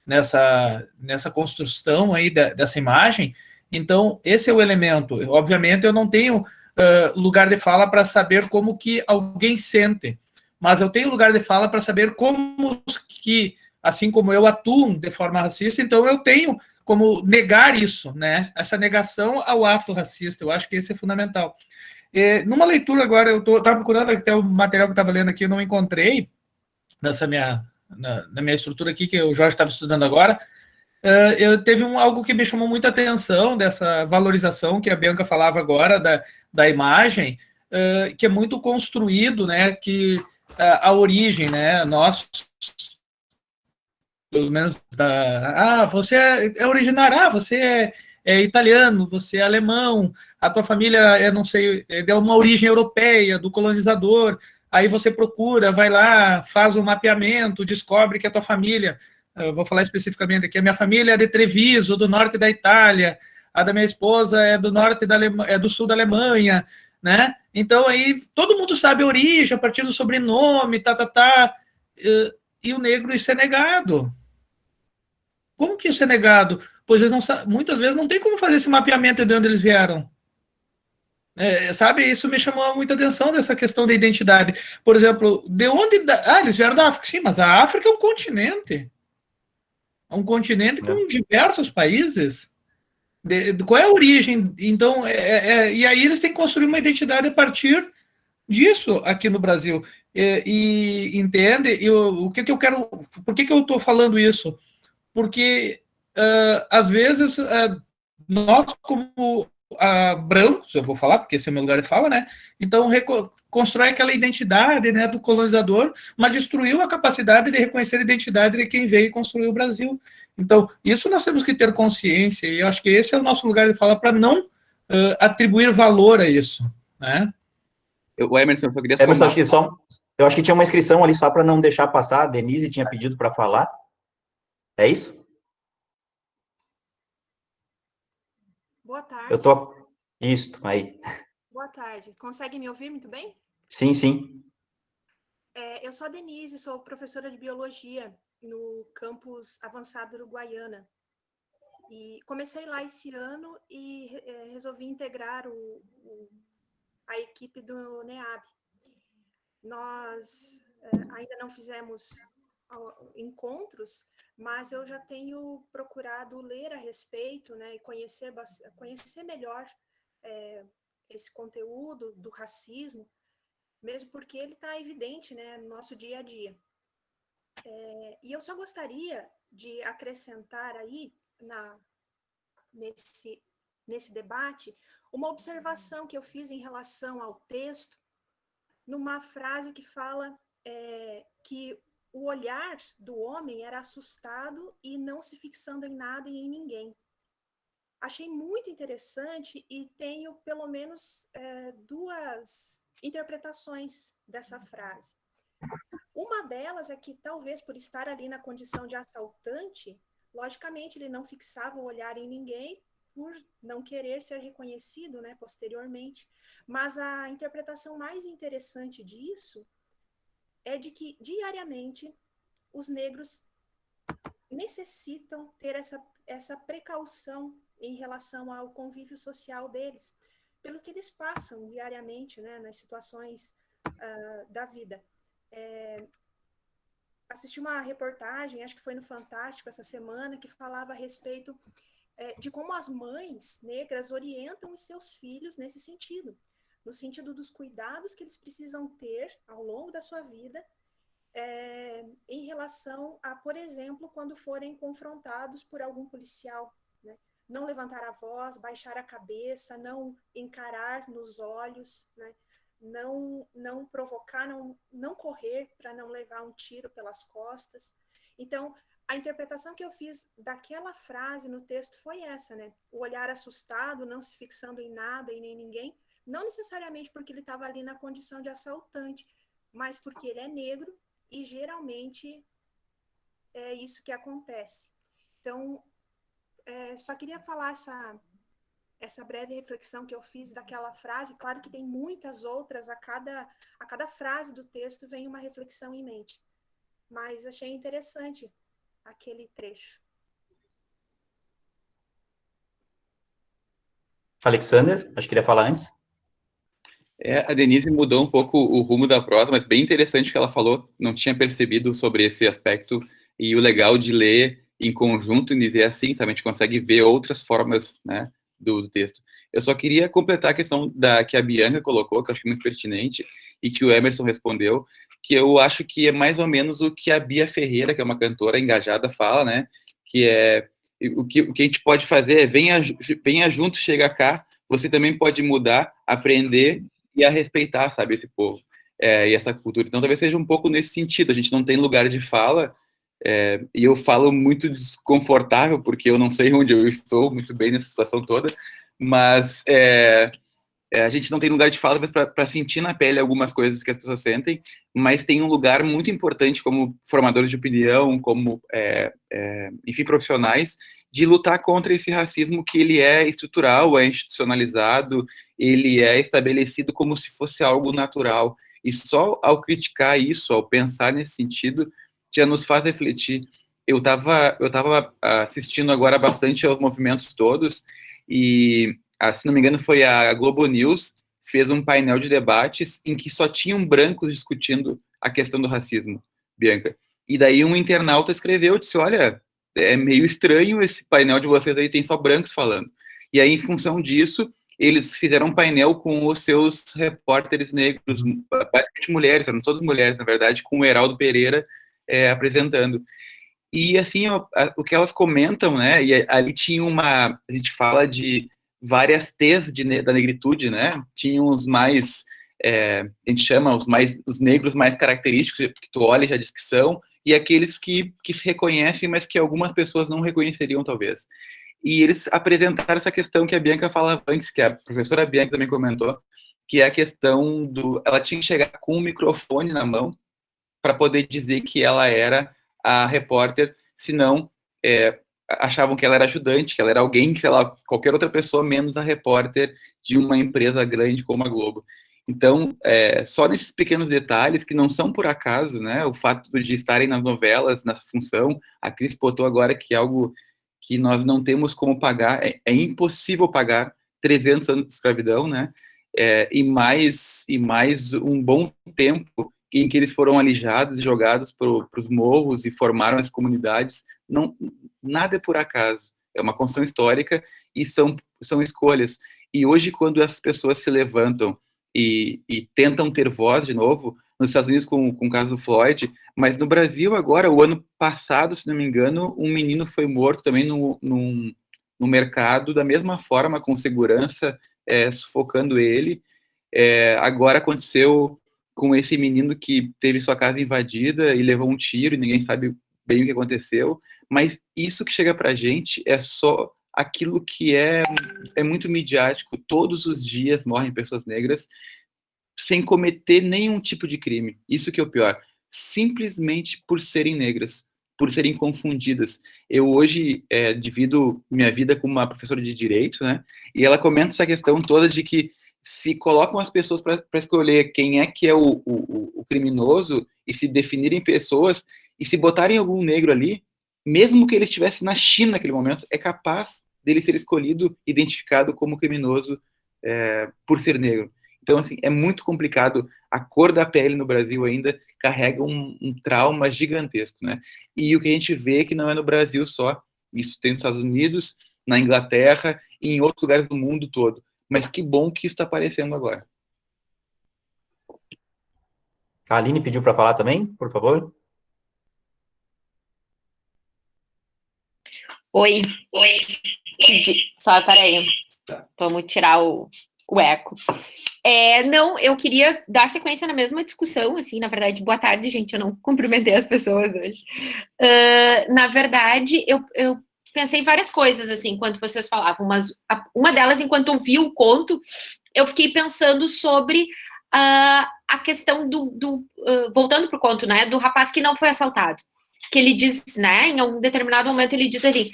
nessa construção aí dessa imagem. Então, esse é o elemento. Obviamente, eu não tenho lugar de fala para saber como que alguém sente, mas eu tenho lugar de fala para saber como que, assim como eu atuo de forma racista, então eu tenho como negar isso, né? Essa negação ao ato racista. Eu acho que esse é fundamental. Numa leitura agora, eu estava procurando até o material que eu estava lendo aqui, eu não encontrei nessa na minha estrutura aqui, que o Jorge estava estudando agora. Teve algo que me chamou muita atenção dessa valorização que a Bianca falava agora da imagem, que é muito construído, né, que a origem, né, nós, pelo menos, você é originário, você é italiano, você é alemão, a tua família, não sei, é de uma origem europeia, do colonizador, aí você procura, vai lá, faz um mapeamento, descobre que a tua família, eu vou falar especificamente aqui, a minha família é de Treviso, do norte da Itália, a da minha esposa é do norte é do sul da Alemanha, né? Então aí todo mundo sabe a origem a partir do sobrenome, e o negro isso é negado. Como que isso é negado? Pois eles não, muitas vezes não tem como fazer esse mapeamento de onde eles vieram. Sabe, isso me chamou muita atenção dessa questão da identidade. Por exemplo, de onde... eles vieram da África, sim, mas a África é um continente. É um continente com diversos países. Qual é a origem? Então, e aí eles têm que construir uma identidade a partir disso aqui no Brasil. Entende? O que eu quero... Por que eu estou falando isso? Porque, às vezes, nós, como brancos, eu vou falar, porque esse é o meu lugar de fala, né? Então, constrói aquela identidade, né, do colonizador, mas destruiu a capacidade de reconhecer a identidade de quem veio e construiu o Brasil. Então, isso nós temos que ter consciência, e eu acho que esse é o nosso lugar de fala para não atribuir valor a isso, né? O Emerson, só queria somar. Eu acho que tinha uma inscrição ali só para não deixar passar. A Denise tinha pedido para falar. É isso? Boa tarde. Eu tô... Isso, aí. Boa tarde. Consegue me ouvir muito bem? Sim, sim. Eu sou a Denise, sou professora de Biologia no campus avançado Uruguaiana. E comecei lá esse ano e resolvi integrar a equipe do NEAB. Nós ainda não fizemos encontros, mas eu já tenho procurado ler a respeito, né, e conhecer melhor esse conteúdo do racismo, mesmo porque ele está evidente, né, no nosso dia a dia. E eu só gostaria de acrescentar aí, nesse debate, uma observação que eu fiz em relação ao texto, numa frase que fala que o olhar do homem era assustado e não se fixando em nada e em ninguém. Achei muito interessante e tenho pelo menos duas interpretações dessa frase. Uma delas é que talvez por estar ali na condição de assaltante, logicamente ele não fixava o olhar em ninguém, por não querer ser reconhecido, né, posteriormente. Mas a interpretação mais interessante disso é de que, diariamente, os negros necessitam ter essa precaução em relação ao convívio social deles, pelo que eles passam diariamente, né, nas situações da vida. Assisti uma reportagem, acho que foi no Fantástico essa semana, que falava a respeito de como as mães negras orientam os seus filhos nesse sentido, no sentido dos cuidados que eles precisam ter ao longo da sua vida, em relação a, por exemplo, quando forem confrontados por algum policial, né? Não levantar a voz, baixar a cabeça, não encarar nos olhos, né? Não provocar, não correr para não levar um tiro pelas costas. Então, a interpretação que eu fiz daquela frase no texto foi essa, né? O olhar assustado, não se fixando em nada e nem ninguém, não necessariamente porque ele estava ali na condição de assaltante, mas porque ele é negro e geralmente é isso que acontece. Então, só queria falar essa breve reflexão que eu fiz daquela frase. Claro que tem muitas outras, a cada frase do texto vem uma reflexão em mente, mas achei interessante aquele trecho. Alexander, acho que queria falar antes. A Denise mudou um pouco o rumo da prosa, mas bem interessante o que ela falou, não tinha percebido sobre esse aspecto, e o legal de ler em conjunto e dizer assim, sabe, a gente consegue ver outras formas, né, do texto. Eu só queria completar a questão que a Bianca colocou, que eu acho muito pertinente, e que o Emerson respondeu, que eu acho que é mais ou menos o que a Bia Ferreira, que é uma cantora engajada, fala, né, que o que a gente pode fazer é venha junto, chega cá, você também pode mudar, aprender e a respeitar, sabe, esse povo e essa cultura. Então, talvez seja um pouco nesse sentido. A gente não tem lugar de fala, e eu falo muito desconfortável, porque eu não sei onde eu estou muito bem nessa situação toda, mas a gente não tem lugar de fala para sentir na pele algumas coisas que as pessoas sentem, mas tem um lugar muito importante como formadores de opinião, como, enfim, profissionais, de lutar contra esse racismo que ele é estrutural, é institucionalizado, ele é estabelecido como se fosse algo natural. E só ao criticar isso, ao pensar nesse sentido, já nos faz refletir. Eu tava assistindo agora bastante aos movimentos todos, e, se não me engano, foi a Globo News, fez um painel de debates em que só tinham brancos discutindo a questão do racismo, Bianca. E daí um internauta escreveu, disse, olha, é meio estranho esse painel de vocês aí, tem só brancos falando. E aí, em função disso, eles fizeram um painel com os seus repórteres negros, basicamente mulheres, eram todas mulheres, na verdade, com o Heraldo Pereira apresentando. E, assim, o que elas comentam, né, e ali tinha a gente fala de várias T's da negritude, né, tinha os mais, a gente chama os negros mais característicos, que tu olha já diz que são, e aqueles que se reconhecem, mas que algumas pessoas não reconheceriam, talvez. E eles apresentaram essa questão que a Bianca falava antes, que a professora Bianca também comentou, que é a questão ela tinha que chegar com um microfone na mão para poder dizer que ela era a repórter, senão achavam que ela era ajudante, que ela era alguém, sei lá, qualquer outra pessoa, menos a repórter de uma empresa grande como a Globo. Então, só nesses pequenos detalhes, que não são por acaso, né, o fato de estarem nas novelas, nessa função, a Cris botou agora que é algo que nós não temos como pagar, é impossível pagar 300 anos de escravidão, né, e mais um bom tempo em que eles foram alijados e jogados para os morros e formaram as comunidades. Não, nada é por acaso, é uma construção histórica e são escolhas. E hoje, quando as pessoas se levantam e tentam ter voz de novo, nos Estados Unidos com o caso do Floyd, mas no Brasil agora, o ano passado, se não me engano, um menino foi morto também no mercado, da mesma forma, com segurança, sufocando ele. Agora aconteceu com esse menino que teve sua casa invadida e levou um tiro e ninguém sabe bem o que aconteceu, mas isso que chega pra gente é só aquilo que é muito midiático. Todos os dias morrem pessoas negras sem cometer nenhum tipo de crime. Isso que é o pior. Simplesmente por serem negras. por serem confundidas. Eu hoje divido minha vida com uma professora de direito, né? E ela comenta essa questão toda de que se colocam as pessoas para escolher quem é que é o criminoso e se definirem pessoas e se botarem algum negro ali, mesmo que ele estivesse na China naquele momento, é capaz dele ser escolhido, identificado como criminoso por ser negro. Então, assim, é muito complicado. A cor da pele no Brasil ainda carrega um trauma gigantesco, né? E o que a gente vê é que não é no Brasil só. Isso tem nos Estados Unidos, na Inglaterra e em outros lugares do mundo todo. Mas que bom que isso está aparecendo agora. A Aline pediu para falar também, por favor. Oi. Só, peraí. Vamos tirar o eco. Não, eu queria dar sequência na mesma discussão, assim, na verdade, boa tarde, gente, eu não cumprimentei as pessoas hoje. Na verdade, eu pensei em várias coisas, assim, enquanto vocês falavam, mas uma delas, enquanto eu vi o conto, eu fiquei pensando sobre a questão voltando para o conto, né, do rapaz que não foi assaltado. Que ele diz, né, em um determinado momento ele diz ali,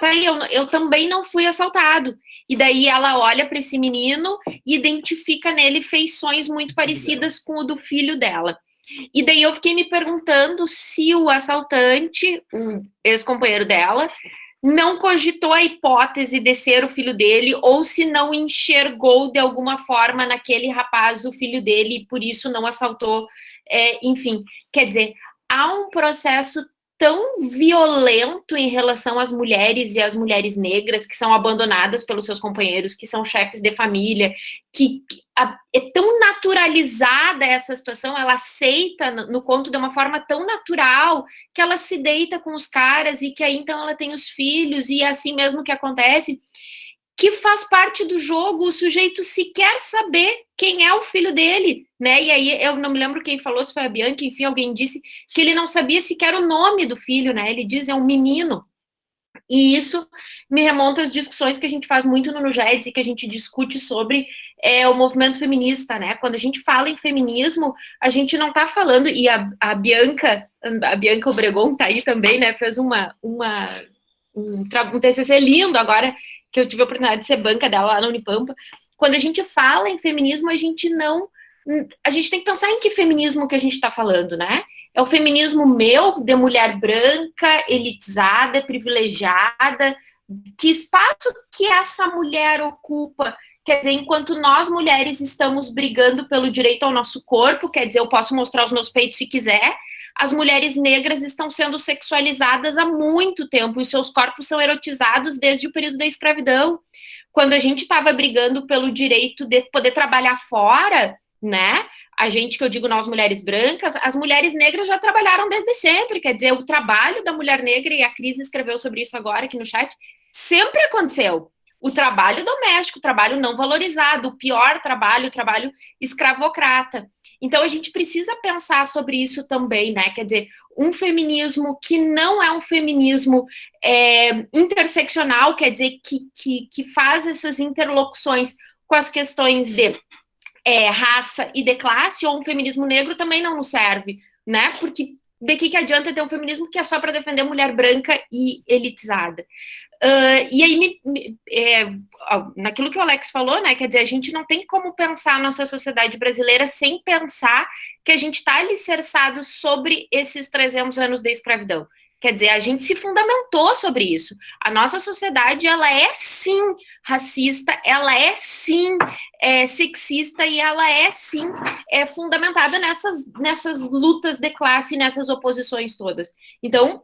peraí, eu também não fui assaltado. E daí ela olha para esse menino e identifica nele feições muito parecidas com o do filho dela. E daí eu fiquei me perguntando se o assaltante, o ex-companheiro dela, não cogitou a hipótese de ser o filho dele, ou se não enxergou de alguma forma naquele rapaz o filho dele, e por isso não assaltou, enfim. Quer dizer, há um processo tão violento em relação às mulheres e às mulheres negras que são abandonadas pelos seus companheiros, que são chefes de família, que é tão naturalizada essa situação, ela aceita no conto de uma forma tão natural, que ela se deita com os caras e que aí então ela tem os filhos e é assim mesmo que acontece, que faz parte do jogo, o sujeito sequer saber quem é o filho dele, né? E aí eu não me lembro quem falou, se foi a Bianca, enfim, alguém disse que ele não sabia sequer o nome do filho, né? Ele diz, é um menino. E isso me remonta às discussões que a gente faz muito no NUJEDS e que a gente discute sobre o movimento feminista, né? Quando a gente fala em feminismo, a gente não tá falando, e a Bianca Obregon tá aí também, né? Fez um TCC lindo agora, que eu tive a oportunidade de ser banca dela lá na Unipampa. Quando a gente fala em feminismo, a gente tem que pensar em que feminismo que a gente está falando, né? É o feminismo meu, de mulher branca, elitizada, privilegiada, que espaço que essa mulher ocupa? Quer dizer, enquanto nós mulheres estamos brigando pelo direito ao nosso corpo, quer dizer, eu posso mostrar os meus peitos se quiser, as mulheres negras estão sendo sexualizadas há muito tempo, e seus corpos são erotizados desde o período da escravidão. Quando a gente estava brigando pelo direito de poder trabalhar fora, né? A gente, que eu digo nós mulheres brancas, as mulheres negras já trabalharam desde sempre, quer dizer, o trabalho da mulher negra, e a Cris escreveu sobre isso agora aqui no chat, sempre aconteceu. O trabalho doméstico, o trabalho não valorizado, o pior trabalho, o trabalho escravocrata. Então, a gente precisa pensar sobre isso também, né? Quer dizer, um feminismo que não é um feminismo interseccional, quer dizer, que faz essas interlocuções com as questões de raça e de classe, ou um feminismo negro também não nos serve, né? Porque de que adianta ter um feminismo que é só para defender mulher branca e elitizada? E aí, naquilo que o Alex falou, né, quer dizer, a gente não tem como pensar a nossa sociedade brasileira sem pensar que a gente está alicerçado sobre esses 300 anos da escravidão. Quer dizer, a gente se fundamentou sobre isso. A nossa sociedade, ela é sim racista, ela é sim sexista e ela é sim fundamentada nessas lutas de classe, nessas oposições todas. Então,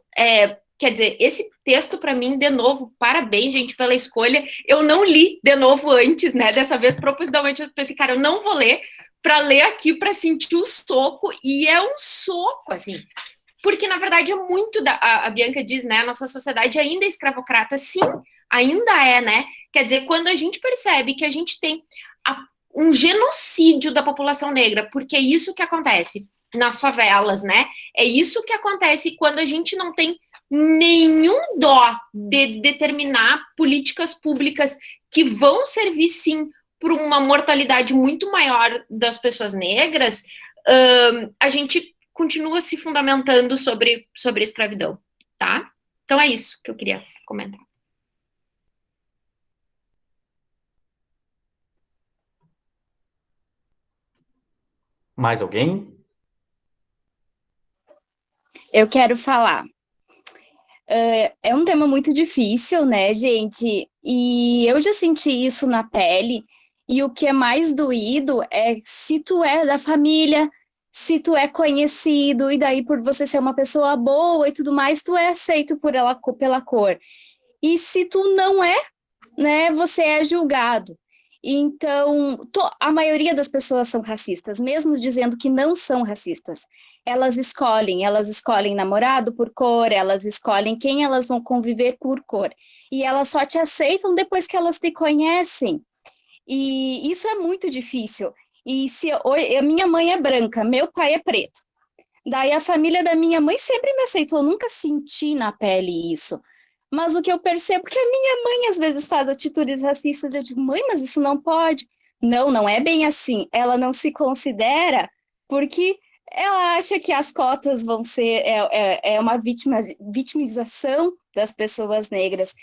quer dizer, esse texto, para mim, de novo, parabéns, gente, pela escolha. Eu não li de novo antes, né? Dessa vez, propositalmente, eu pensei, cara, eu não vou ler para ler aqui, para sentir o soco, e é um soco, assim. Porque, na verdade, é muito a Bianca diz, né? A nossa sociedade ainda é escravocrata. Sim, ainda é, né? Quer dizer, quando a gente percebe que a gente tem um genocídio da população negra, porque é isso que acontece nas favelas, né? É isso que acontece quando a gente não tem nenhum dó de determinar políticas públicas que vão servir, sim, para uma mortalidade muito maior das pessoas negras, a gente continua se fundamentando sobre a escravidão. tá? Então é isso que eu queria comentar. Mais alguém? Eu quero falar. É um tema muito difícil, né, gente? E eu já senti isso na pele. E o que é mais doído é se tu é da família, se tu é conhecido, e daí por você ser uma pessoa boa e tudo mais, tu é aceito pela cor. E se tu não é, né, você é julgado. Então, a maioria das pessoas são racistas, mesmo dizendo que não são racistas. Elas escolhem namorado por cor, elas escolhem quem elas vão conviver por cor. E elas só te aceitam depois que elas te conhecem. E isso é muito difícil. E se a minha mãe é branca, meu pai é preto. Daí a família da minha mãe sempre me aceitou, eu nunca senti na pele isso. Mas o que eu percebo é que a minha mãe às vezes faz atitudes racistas, eu digo, mãe, mas isso não pode. Não, não é bem assim. Ela não se considera porque ela acha que as cotas vão ser uma vitimização das pessoas negras.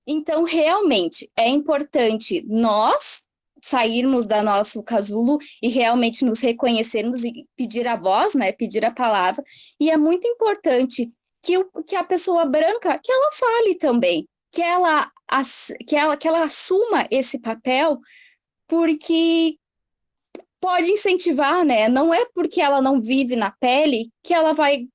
Então, realmente, é importante nós sairmos da nosso casulo e realmente nos reconhecermos e pedir a voz, né, pedir a palavra. E é muito importante que a pessoa branca, que ela fale também, que ela assuma esse papel, porque pode incentivar, né? Não é porque ela não vive na pele que ela vai,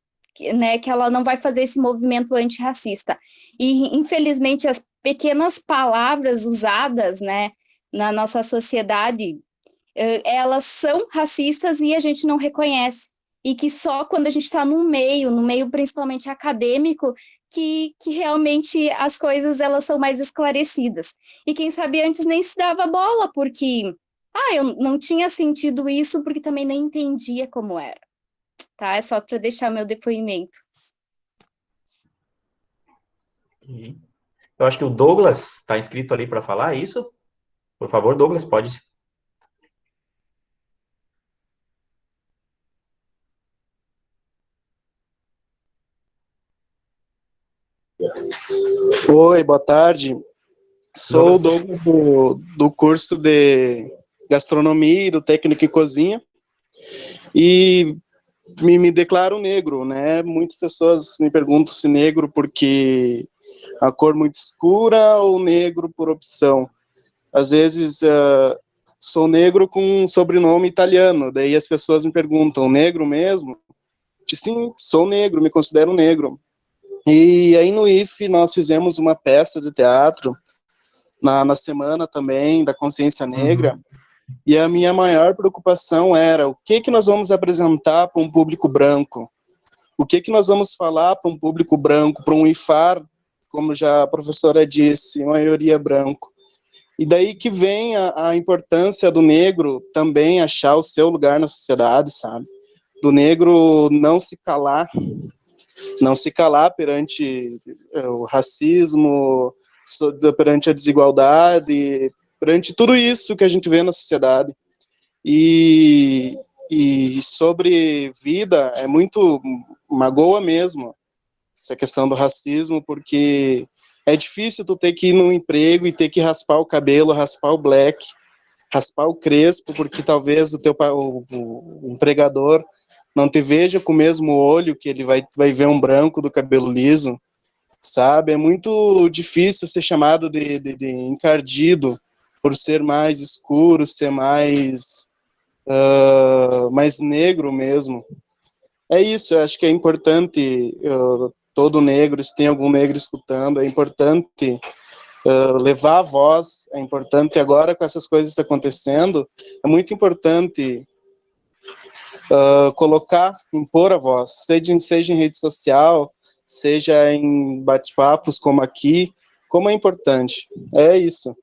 né, que ela não vai fazer esse movimento antirracista. E, infelizmente, as pequenas palavras usadas, né, na nossa sociedade, elas são racistas e a gente não reconhece. E que só quando a gente está no meio principalmente acadêmico, que realmente as coisas elas são mais esclarecidas. E quem sabia antes nem se dava bola, porque eu não tinha sentido isso, porque também nem entendia como era. Tá? É só para deixar meu depoimento. Eu acho que o Douglas está inscrito ali para falar isso. Por favor, Douglas, pode. Oi, boa tarde. Sou o Douglas do curso de gastronomia e do técnico em cozinha e me declaro negro, né? Muitas pessoas me perguntam se negro porque a cor muito escura ou negro por opção. Às vezes sou negro com um sobrenome italiano, daí as pessoas me perguntam, negro mesmo? Sim, sou negro, me considero negro. E aí no IFE nós fizemos uma peça de teatro na semana também da consciência negra, e a minha maior preocupação era o que nós vamos apresentar para um público branco, o que nós vamos falar para um público branco, para um IFAR, como já a professora disse, maioria branco. E daí que vem a importância do negro também achar o seu lugar na sociedade, sabe? Do negro não se calar perante o racismo, perante a desigualdade, perante tudo isso que a gente vê na sociedade. E sobre vida, é muito magoa mesmo essa questão do racismo, porque é difícil tu ter que ir num emprego e ter que raspar o cabelo, raspar o black, raspar o crespo, porque talvez o empregador não te veja com o mesmo olho que ele vai ver um branco do cabelo liso, sabe? É muito difícil ser chamado de encardido por ser mais escuro, ser mais negro mesmo. É isso, eu acho que é importante, todo negro, se tem algum negro escutando, é importante levar a voz, é importante agora com essas coisas acontecendo, é muito importante colocar, impor a voz, seja em rede social, seja em bate-papos como aqui, como é importante. É isso.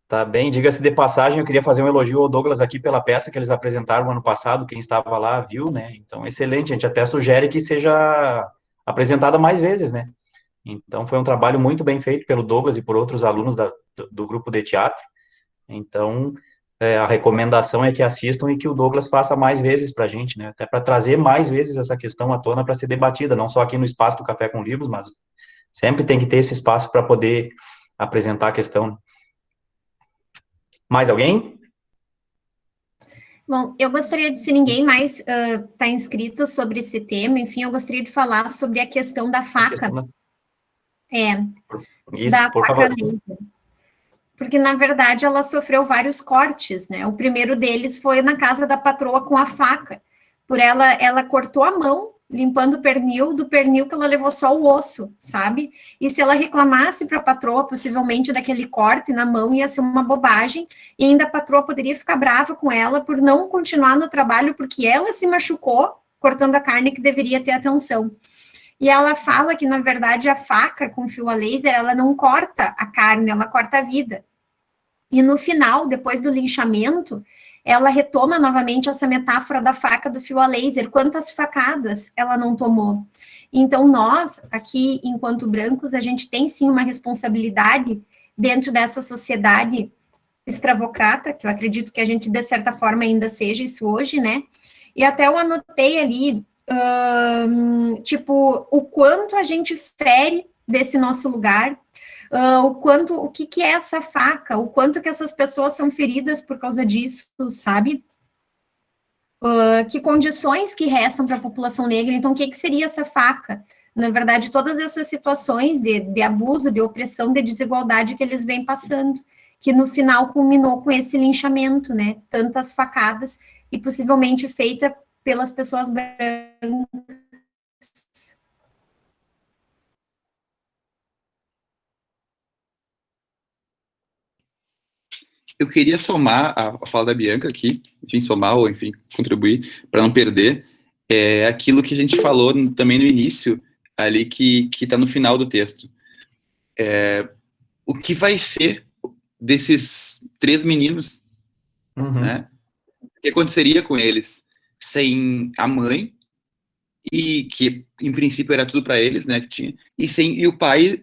Tá bem, diga-se de passagem, eu queria fazer um elogio ao Douglas aqui pela peça que eles apresentaram ano passado, quem estava lá viu, né? Então, excelente, a gente até sugere que seja apresentada mais vezes, né? Então, foi um trabalho muito bem feito pelo Douglas e por outros alunos do grupo de teatro. Então, a recomendação é que assistam e que o Douglas faça mais vezes para a gente, né? Até para trazer mais vezes essa questão à tona para ser debatida, não só aqui no espaço do Café com Livros, mas sempre tem que ter esse espaço para poder apresentar a questão. Mais alguém? Bom, eu gostaria de, se ninguém mais está inscrito sobre esse tema, enfim, eu gostaria de falar sobre a questão da faca. Isso, da por faca favor. laser. Porque, na verdade, ela sofreu vários cortes, né? O primeiro deles foi na casa da patroa com a faca. Por ela cortou a mão, limpando o pernil, do pernil que ela levou só o osso, sabe? E se ela reclamasse para a patroa, possivelmente, daquele corte na mão, ia ser uma bobagem, e ainda a patroa poderia ficar brava com ela por não continuar no trabalho, porque ela se machucou cortando a carne que deveria ter atenção. E ela fala que, na verdade, a faca com fio a laser, ela não corta a carne, ela corta a vida. E no final, depois do linchamento, ela retoma novamente essa metáfora da faca do fio a laser. Quantas facadas ela não tomou? Então, nós, aqui, enquanto brancos, a gente tem, sim, uma responsabilidade dentro dessa sociedade escravocrata, que eu acredito que a gente, de certa forma, ainda seja isso hoje, né? E até eu anotei ali, tipo, o quanto a gente fere desse nosso lugar, o que é essa faca, o quanto que essas pessoas são feridas por causa disso, sabe? Que condições que restam para a população negra, então o que seria essa faca? Na verdade, todas essas situações de abuso, de opressão, de desigualdade que eles vêm passando, que no final culminou com esse linchamento, né? Tantas facadas, e possivelmente feita pelas pessoas brancas. Eu queria somar a fala da Bianca aqui, enfim, somar ou, enfim, contribuir, para não perder, aquilo que a gente falou também no início, ali, que está no final do texto. O que vai ser desses 3 meninos, né? O que aconteceria com eles sem a mãe, e que, em princípio, era tudo para eles, né, que tinha, e o pai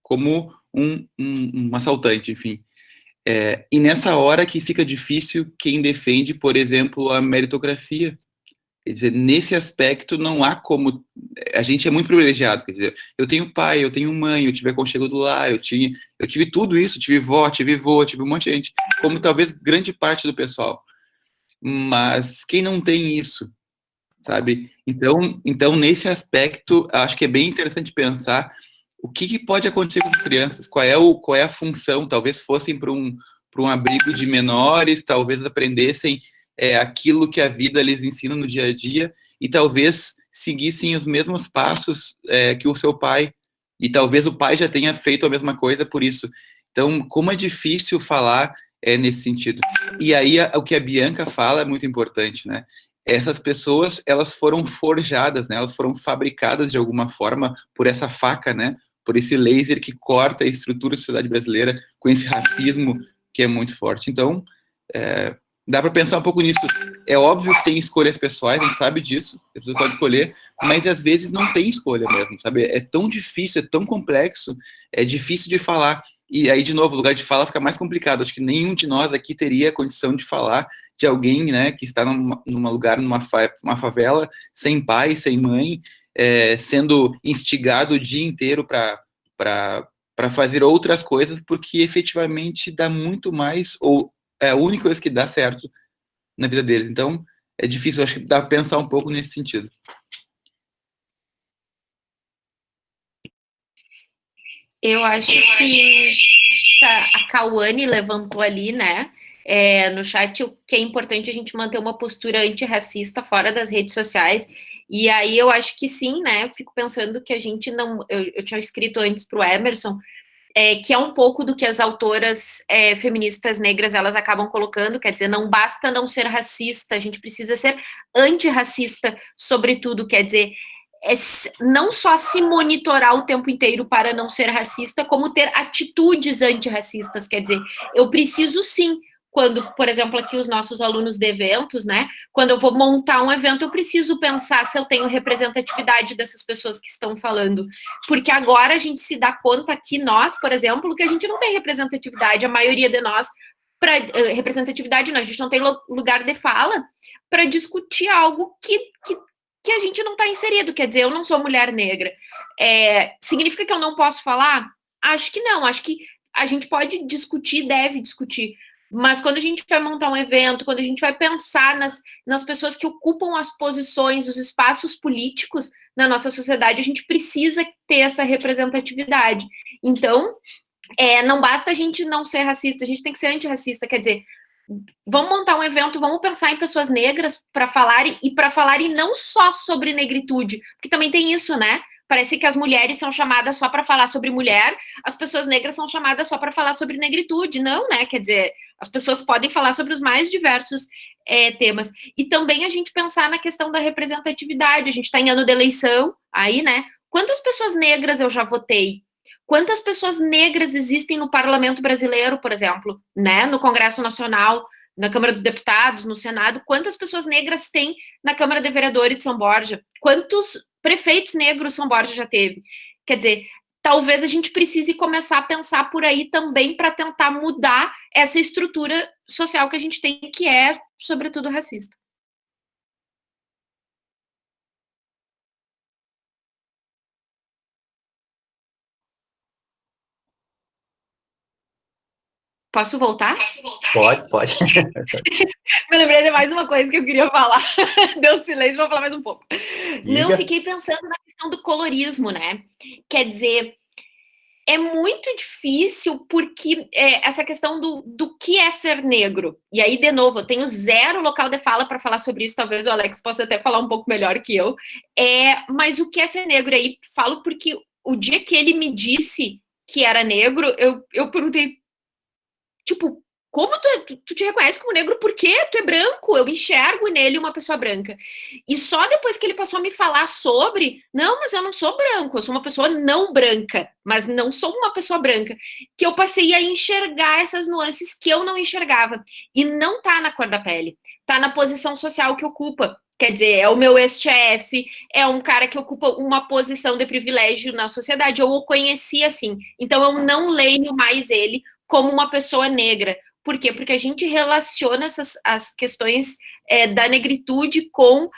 como um assaltante, enfim. E nessa hora que fica difícil quem defende, por exemplo, a meritocracia. Quer dizer, nesse aspecto não há como... A gente é muito privilegiado, quer dizer, eu tenho pai, eu tenho mãe, eu tive aconchego do lar, eu tive tudo isso, tive vó, tive vô, tive um monte de gente, como talvez grande parte do pessoal. Mas quem não tem isso, sabe? Então nesse aspecto, acho que é bem interessante pensar o que pode acontecer com as crianças, qual é a função, talvez fossem para um abrigo de menores, talvez aprendessem aquilo que a vida lhes ensina no dia a dia, e talvez seguissem os mesmos passos que o seu pai, e talvez o pai já tenha feito a mesma coisa por isso. Então, como é difícil falar nesse sentido. E aí, o que a Bianca fala é muito importante, né? Essas pessoas, elas foram forjadas, né? Elas foram fabricadas de alguma forma por essa faca, né? Por esse laser que corta a estrutura da sociedade brasileira com esse racismo que é muito forte. Então, dá para pensar um pouco nisso. É óbvio que tem escolhas pessoais, a gente sabe disso, a pessoa pode escolher, mas às vezes não tem escolha mesmo, sabe? É tão difícil, é tão complexo, é difícil de falar. E aí, de novo, o lugar de fala fica mais complicado. Acho que nenhum de nós aqui teria a condição de falar de alguém, né, que está numa favela, sem pai, sem mãe, sendo instigado o dia inteiro para fazer outras coisas, porque efetivamente dá muito mais, ou é a única coisa que dá certo na vida deles. Então, é difícil, acho que dá para pensar um pouco nesse sentido. Eu acho que a Cauane levantou ali, né, no chat, o que é importante a gente manter uma postura antirracista fora das redes sociais, e aí eu acho que sim, né, eu fico pensando que a gente não... Eu tinha escrito antes para o Emerson, que é um pouco do que as autoras feministas negras, elas acabam colocando, quer dizer, não basta não ser racista, a gente precisa ser antirracista, sobretudo, quer dizer, não só se monitorar o tempo inteiro para não ser racista, como ter atitudes antirracistas, quer dizer, eu preciso sim, quando, por exemplo, aqui os nossos alunos de eventos, né, quando eu vou montar um evento, eu preciso pensar se eu tenho representatividade dessas pessoas que estão falando, porque agora a gente se dá conta que nós, por exemplo, que a gente não tem representatividade, a maioria de nós para representatividade, não, a gente não tem lugar de fala para discutir algo que a gente não está inserido. Quer dizer, eu não sou mulher negra. Significa que eu não posso falar? Acho que não, acho que a gente pode discutir, deve discutir, mas quando a gente vai montar um evento, quando a gente vai pensar nas pessoas que ocupam as posições, os espaços políticos na nossa sociedade, a gente precisa ter essa representatividade. Então, não basta a gente não ser racista, a gente tem que ser antirracista, quer dizer, vamos montar um evento, vamos pensar em pessoas negras para falar, e para falar e não só sobre negritude, porque também tem isso, né? Parece que as mulheres são chamadas só para falar sobre mulher, as pessoas negras são chamadas só para falar sobre negritude. Não, né? Quer dizer, as pessoas podem falar sobre os mais diversos temas. E também a gente pensar na questão da representatividade. A gente está em ano de eleição, aí, né? Quantas pessoas negras eu já votei? Quantas pessoas negras existem no Parlamento Brasileiro, por exemplo, né? No Congresso Nacional, na Câmara dos Deputados, no Senado? Quantas pessoas negras tem na Câmara de Vereadores de São Borja? Quantos prefeitos negros São Borja já teve? Quer dizer, talvez a gente precise começar a pensar por aí também para tentar mudar essa estrutura social que a gente tem, que é, sobretudo, racista. Posso voltar? Pode. Me lembrei de mais uma coisa que eu queria falar. Deu silêncio, vou falar mais um pouco. Diga. Não, fiquei pensando na questão do colorismo, né? Quer dizer, é muito difícil porque essa questão do que é ser negro. E aí, de novo, eu tenho zero local de fala para falar sobre isso, talvez o Alex possa até falar um pouco melhor que eu. Mas o que é ser negro aí? Falo porque o dia que ele me disse que era negro, eu perguntei, tipo, como tu te reconhece como negro? Por quê? Tu é branco, eu enxergo nele uma pessoa branca. E só depois que ele passou a me falar sobre, não, mas eu não sou branco, eu sou uma pessoa não branca, mas não sou uma pessoa branca, que eu passei a enxergar essas nuances que eu não enxergava. E não tá na cor da pele, tá na posição social que ocupa. Quer dizer, é o meu ex-chefe, é um cara que ocupa uma posição de privilégio na sociedade, eu o conheci assim. Então eu não leio mais ele como uma pessoa negra. Por quê? Porque a gente relaciona as questões da negritude com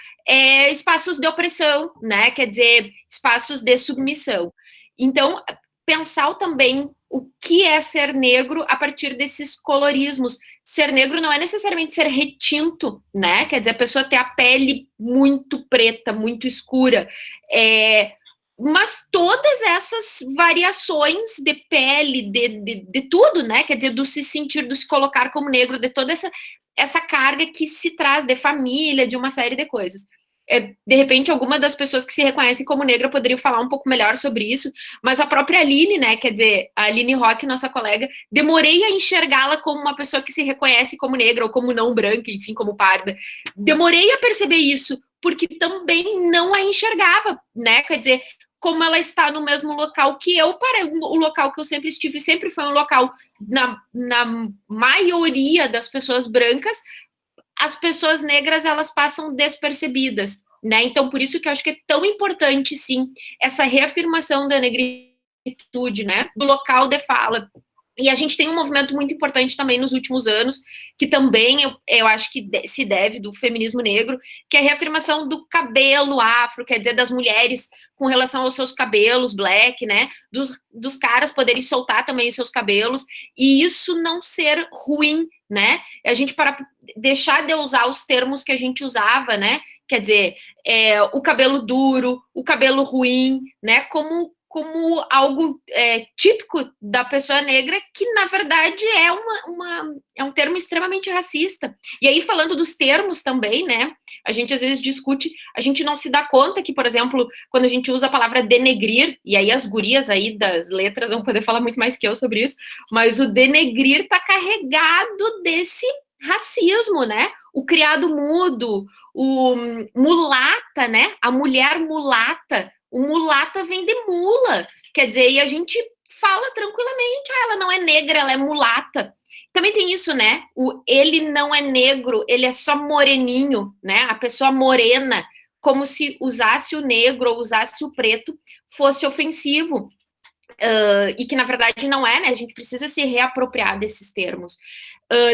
espaços de opressão, né? Quer dizer, espaços de submissão. Então, pensar também o que é ser negro a partir desses colorismos. Ser negro não é necessariamente ser retinto, né? Quer dizer, a pessoa ter a pele muito preta, muito escura, mas todas essas variações de pele, de tudo, né? Quer dizer, do se sentir, do se colocar como negro, de toda essa carga que se traz de família, de uma série de coisas. De repente, alguma das pessoas que se reconhecem como negra poderiam falar um pouco melhor sobre isso, mas a própria Aline, né? Quer dizer, a Aline Roque, nossa colega, demorei a enxergá-la como uma pessoa que se reconhece como negra, ou como não branca, enfim, como parda. Demorei a perceber isso, porque também não a enxergava, né? Quer dizer, como ela está no mesmo local que eu, para o local que eu sempre estive, sempre foi um local, na maioria das pessoas brancas, as pessoas negras, elas passam despercebidas, né? Então, por isso que eu acho que é tão importante, sim, essa reafirmação da negritude, né? Do local de fala. E a gente tem um movimento muito importante também nos últimos anos, que também eu acho que se deve do feminismo negro, que é a reafirmação do cabelo afro, quer dizer, das mulheres com relação aos seus cabelos black, né? Dos caras poderem soltar também os seus cabelos, e isso não ser ruim, né? A gente deixar de usar os termos que a gente usava, né? Quer dizer, o cabelo duro, o cabelo ruim, né? Como algo típico da pessoa negra, que na verdade é um termo extremamente racista. E aí, falando dos termos também, né, a gente às vezes discute, a gente não se dá conta que, por exemplo, quando a gente usa a palavra denegrir, e aí as gurias aí das letras vão poder falar muito mais que eu sobre isso, mas o denegrir está carregado desse racismo, né? O criado mudo, o mulata, né? A mulher mulata. O mulata vem de mula, quer dizer, e a gente fala tranquilamente, ela não é negra, ela é mulata. Também tem isso, né? Ele não é negro, ele é só moreninho, né? A pessoa morena, como se usasse o negro ou usasse o preto fosse ofensivo. e que na verdade não é, né? A gente precisa se reapropriar desses termos.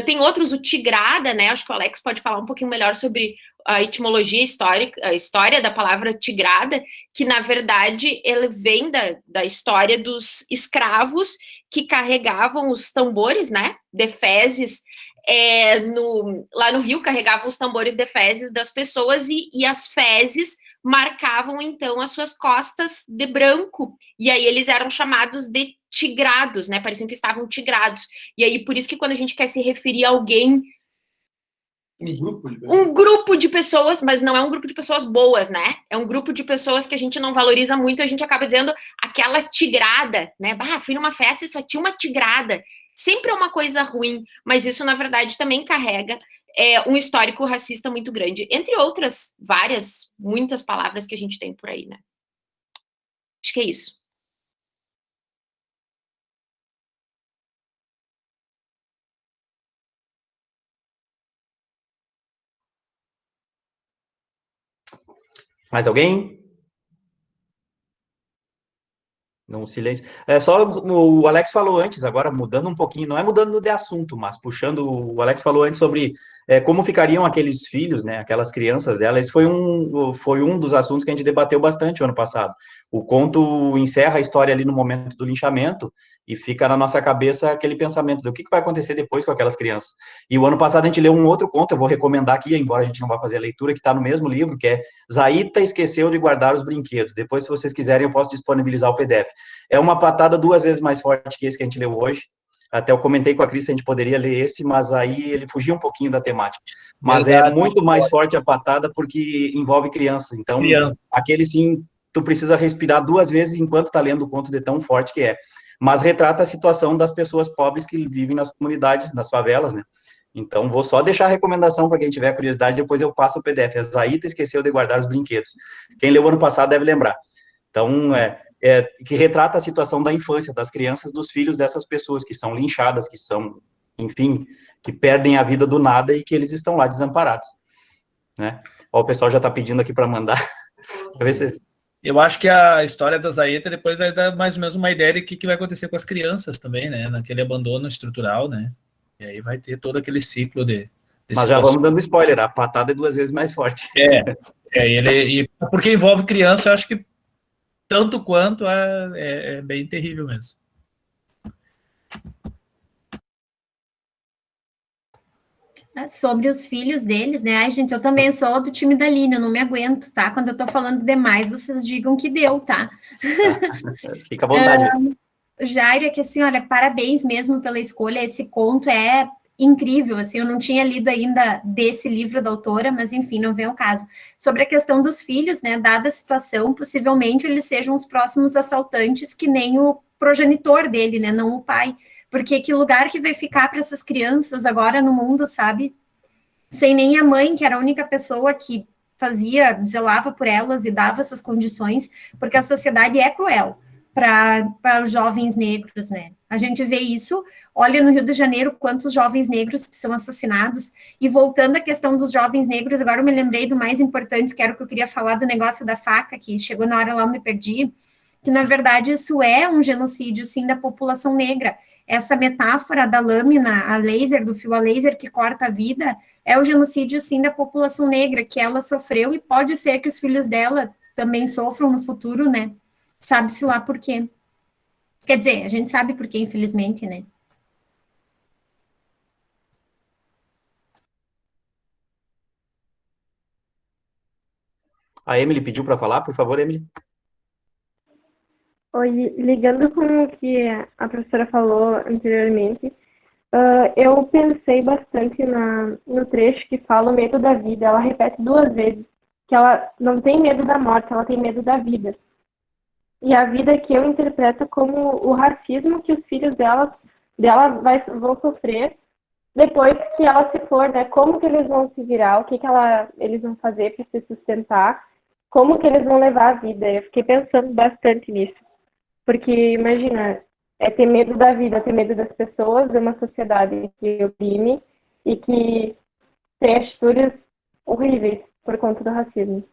Tem outros, o tigrada, né? Acho que o Alex pode falar um pouquinho melhor sobre a etimologia histórica, a história da palavra tigrada, que na verdade ele vem da história dos escravos que carregavam os tambores, né? De fezes, lá no Rio, carregavam os tambores de fezes das pessoas e as fezes marcavam então as suas costas de branco, e aí eles eram chamados de tigrados, né? Pareciam que estavam tigrados. E aí por isso que quando a gente quer se referir a alguém, um grupo de pessoas, mas não é um grupo de pessoas boas, né? É um grupo de pessoas que a gente não valoriza muito, a gente acaba dizendo aquela tigrada, né? Fui numa festa e só tinha uma tigrada. Sempre é uma coisa ruim, mas isso na verdade também carrega um histórico racista muito grande, entre outras muitas palavras que a gente tem por aí, né? Acho que é isso. Mais alguém? Não, silêncio. Só o Alex falou antes, agora mudando um pouquinho, não é mudando de assunto, mas puxando, o Alex falou antes sobre como ficariam aqueles filhos, né, aquelas crianças dela. Esse foi um dos assuntos que a gente debateu bastante o ano passado. O conto encerra a história ali no momento do linchamento e fica na nossa cabeça aquele pensamento do que vai acontecer depois com aquelas crianças. E o ano passado a gente leu um outro conto, eu vou recomendar aqui, embora a gente não vá fazer a leitura, que está no mesmo livro, que é Zaita esqueceu de guardar os brinquedos. Depois, se vocês quiserem, eu posso disponibilizar o PDF. É uma patada 2 vezes mais forte que esse que a gente leu hoje. Até eu comentei com a Cris se a gente poderia ler esse, mas aí ele fugia um pouquinho da temática. Mas verdade, é muito mais forte a patada porque envolve criança. Então, aquele sim, tu precisa respirar 2 vezes enquanto tá lendo o conto de tão forte que é. Mas retrata a situação das pessoas pobres que vivem nas comunidades, nas favelas, né? Então, vou só deixar a recomendação para quem tiver curiosidade, depois eu passo o PDF. A Zaita esqueceu de guardar os brinquedos. Quem leu ano passado deve lembrar. Então, que retrata a situação da infância, das crianças, dos filhos dessas pessoas que são linchadas, que são, enfim, que perdem a vida do nada e que eles estão lá desamparados, né? Ó, o pessoal já está pedindo aqui para mandar. Eu acho que a história da Zaita depois vai dar mais ou menos uma ideia de o que vai acontecer com as crianças também, né? Naquele abandono estrutural, né? E aí vai ter todo aquele ciclo de mas já vamos dando spoiler, a patada é 2 vezes mais forte. Porque envolve criança, eu acho que tanto quanto é bem terrível mesmo. Sobre os filhos deles, né? Ai, gente, eu também sou do time da Aline, eu não me aguento, tá? Quando eu tô falando demais, vocês digam que deu, tá? Fica à vontade. Jairo, é que assim, olha, parabéns mesmo pela escolha, esse conto é incrível, assim, eu não tinha lido ainda desse livro da autora, mas enfim, não vem ao caso. Sobre a questão dos filhos, né, dada a situação, possivelmente eles sejam os próximos assaltantes, que nem o progenitor dele, né, não o pai, porque que lugar que vai ficar para essas crianças agora no mundo, sabe? Sem nem a mãe, que era a única pessoa que zelava por elas e dava essas condições, porque a sociedade é cruel para os jovens negros, né? A gente vê isso, olha no Rio de Janeiro quantos jovens negros que são assassinados, e voltando à questão dos jovens negros, agora eu me lembrei do mais importante, que era o que eu queria falar do negócio da faca, que chegou na hora lá eu me perdi, que na verdade isso é um genocídio, sim, da população negra. Essa metáfora da lâmina a laser, do fio a laser que corta a vida, é o genocídio, sim, da população negra, que ela sofreu, e pode ser que os filhos dela também sofram no futuro, né? Sabe-se lá por quê. Quer dizer, a gente sabe por quê, infelizmente, né? A Emily pediu para falar, por favor, Emily. Oi, ligando com o que a professora falou anteriormente, eu pensei bastante no trecho que fala o medo da vida. Ela repete 2 vezes que ela não tem medo da morte, ela tem medo da vida. E a vida que eu interpreto como o racismo que os filhos dela vão sofrer depois que ela se for, né? Como que eles vão se virar, o que eles vão fazer para se sustentar, como que eles vão levar a vida. Eu fiquei pensando bastante nisso. Porque, imagina, é ter medo da vida, ter medo das pessoas, de uma sociedade que oprime e que tem atitudes horríveis por conta do racismo.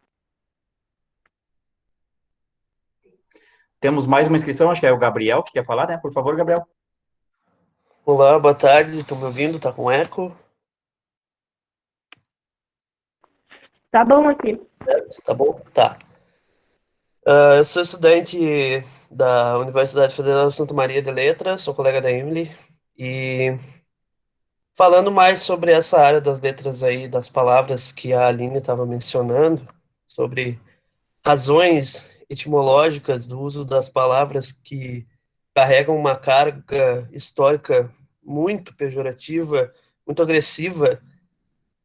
Temos mais uma inscrição, acho que é o Gabriel que quer falar, né? Por favor, Gabriel. Olá, boa tarde, estão me ouvindo? Tá com eco? Tá bom aqui. Tá bom? Tá. Eu sou estudante da Universidade Federal de Santa Maria de Letras, sou colega da Emily, e falando mais sobre essa área das letras aí, das palavras que a Aline estava mencionando, sobre razões etimológicas do uso das palavras que carregam uma carga histórica muito pejorativa, muito agressiva,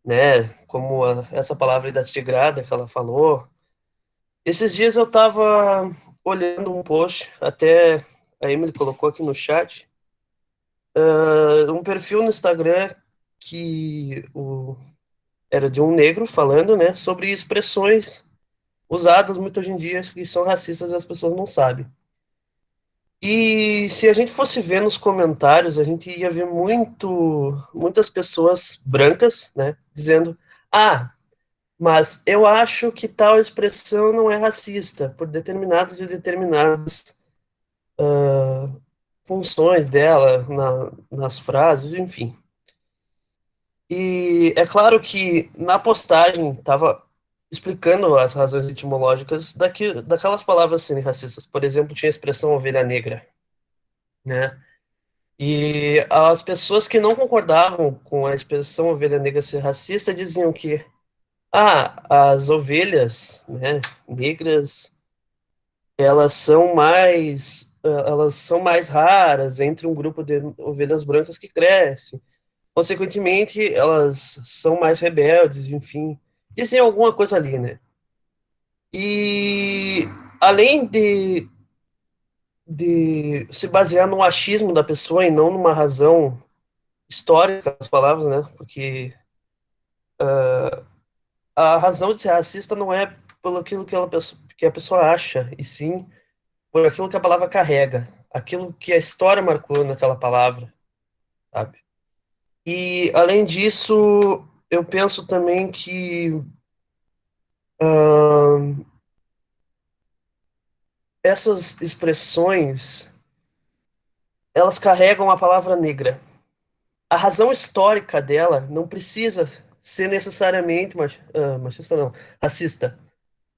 né, como essa palavra aí da tigrada que ela falou. Esses dias eu estava olhando um post, até a Emily colocou aqui no chat, um perfil no Instagram que era de um negro falando, né, sobre expressões usadas muito hoje em dia que são racistas e as pessoas não sabem. E se a gente fosse ver nos comentários, a gente ia ver muitas pessoas brancas, né, dizendo, mas eu acho que tal expressão não é racista, por determinadas e determinadas funções dela nas frases, enfim. E é claro que na postagem estava explicando as razões etimológicas daquelas palavras serem racistas. Por exemplo, tinha a expressão ovelha negra, né? E as pessoas que não concordavam com a expressão ovelha negra ser racista diziam que as ovelhas, né, negras, elas são mais raras entre um grupo de ovelhas brancas que cresce. Consequentemente, elas são mais rebeldes, enfim. Dizem alguma coisa ali, né? E além de se basear no achismo da pessoa e não numa razão histórica das palavras, né? Porque a razão de ser racista não é pelo aquilo que a pessoa acha, e sim por aquilo que a palavra carrega, aquilo que a história marcou naquela palavra, sabe? E, além disso, eu penso também que essas expressões, elas carregam a palavra negra. A razão histórica dela não precisa ser necessariamente machista, não, racista.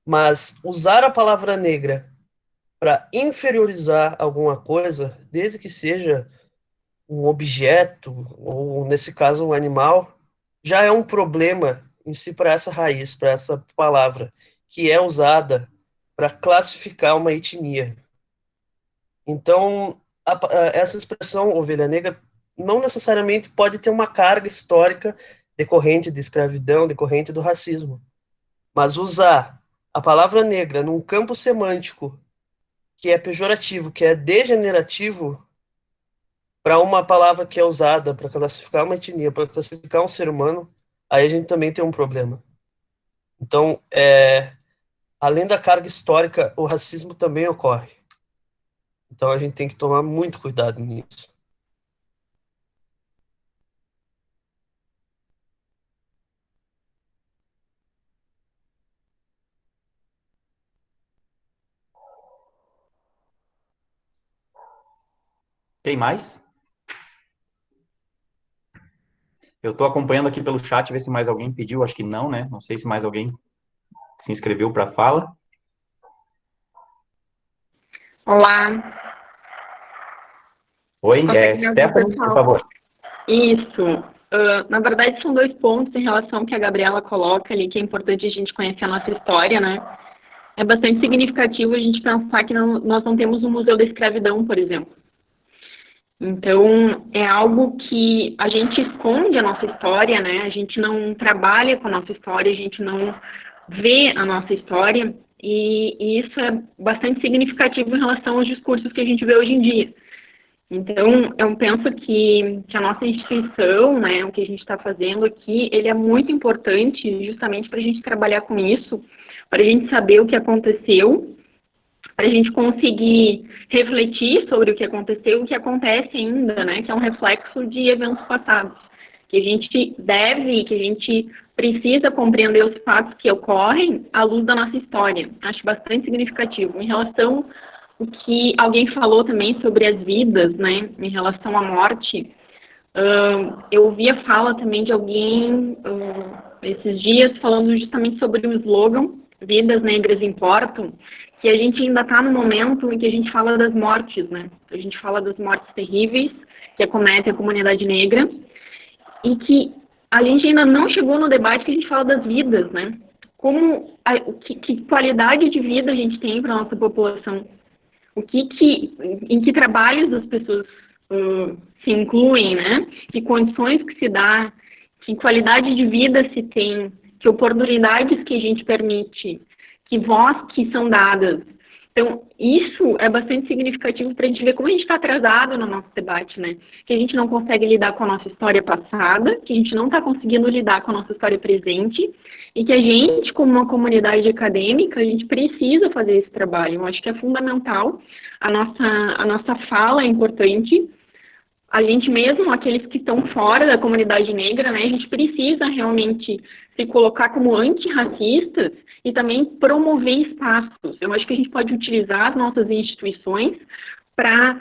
Mas usar a palavra negra para inferiorizar alguma coisa, desde que seja um objeto, ou nesse caso um animal, já é um problema em si para essa raiz, para essa palavra, que é usada para classificar uma etnia. Então, essa expressão ovelha negra não necessariamente pode ter uma carga histórica decorrente de escravidão, decorrente do racismo. Mas usar a palavra negra num campo semântico que é pejorativo, que é degenerativo, para uma palavra que é usada para classificar uma etnia, para classificar um ser humano, aí a gente também tem um problema. Então, além da carga histórica, o racismo também ocorre. Então, a gente tem que tomar muito cuidado nisso. Quem mais? Eu estou acompanhando aqui pelo chat, ver se mais alguém pediu. Acho que não, né? Não sei se mais alguém se inscreveu para a fala. Olá. Oi, Consegue me ouvir, Stephanie, pessoal? por favor. Isso. Na verdade, são 2 pontos em relação ao que a Gabriela coloca ali, que é importante a gente conhecer a nossa história, né? É bastante significativo a gente pensar que nós não temos um museu da escravidão, por exemplo. Então, é algo que a gente esconde a nossa história, né? A gente não trabalha com a nossa história, a gente não vê a nossa história, e isso é bastante significativo em relação aos discursos que a gente vê hoje em dia. Então, eu penso que a nossa instituição, né, o que a gente está fazendo aqui, ele é muito importante justamente para a gente trabalhar com isso, para a gente saber o que aconteceu, para a gente conseguir refletir sobre o que aconteceu, o que acontece ainda, né, que é um reflexo de eventos passados, que a gente deve, que a gente precisa compreender os fatos que ocorrem à luz da nossa história. Acho bastante significativo. Em relação o que alguém falou também sobre as vidas, né, em relação à morte. Eu ouvi a fala também de alguém esses dias falando justamente sobre o slogan Vidas Negras Importam, que a gente ainda está no momento em que a gente fala das mortes, né? A gente fala das mortes terríveis que acomete a comunidade negra e que a gente ainda não chegou no debate que a gente fala das vidas, né? Que qualidade de vida a gente tem para a nossa população? Em que trabalhos as pessoas se incluem, né? Que condições que se dá, que qualidade de vida se tem, que oportunidades que a gente permite, que voz que são dadas. Então, isso é bastante significativo para a gente ver como a gente está atrasado no nosso debate, né? Que a gente não consegue lidar com a nossa história passada, que a gente não está conseguindo lidar com a nossa história presente, e que a gente, como uma comunidade acadêmica, a gente precisa fazer esse trabalho. Eu acho que é fundamental, a nossa fala é importante, a gente mesmo, aqueles que estão fora da comunidade negra, né, a gente precisa realmente se colocar como antirracistas e também promover espaços. Eu acho que a gente pode utilizar as nossas instituições para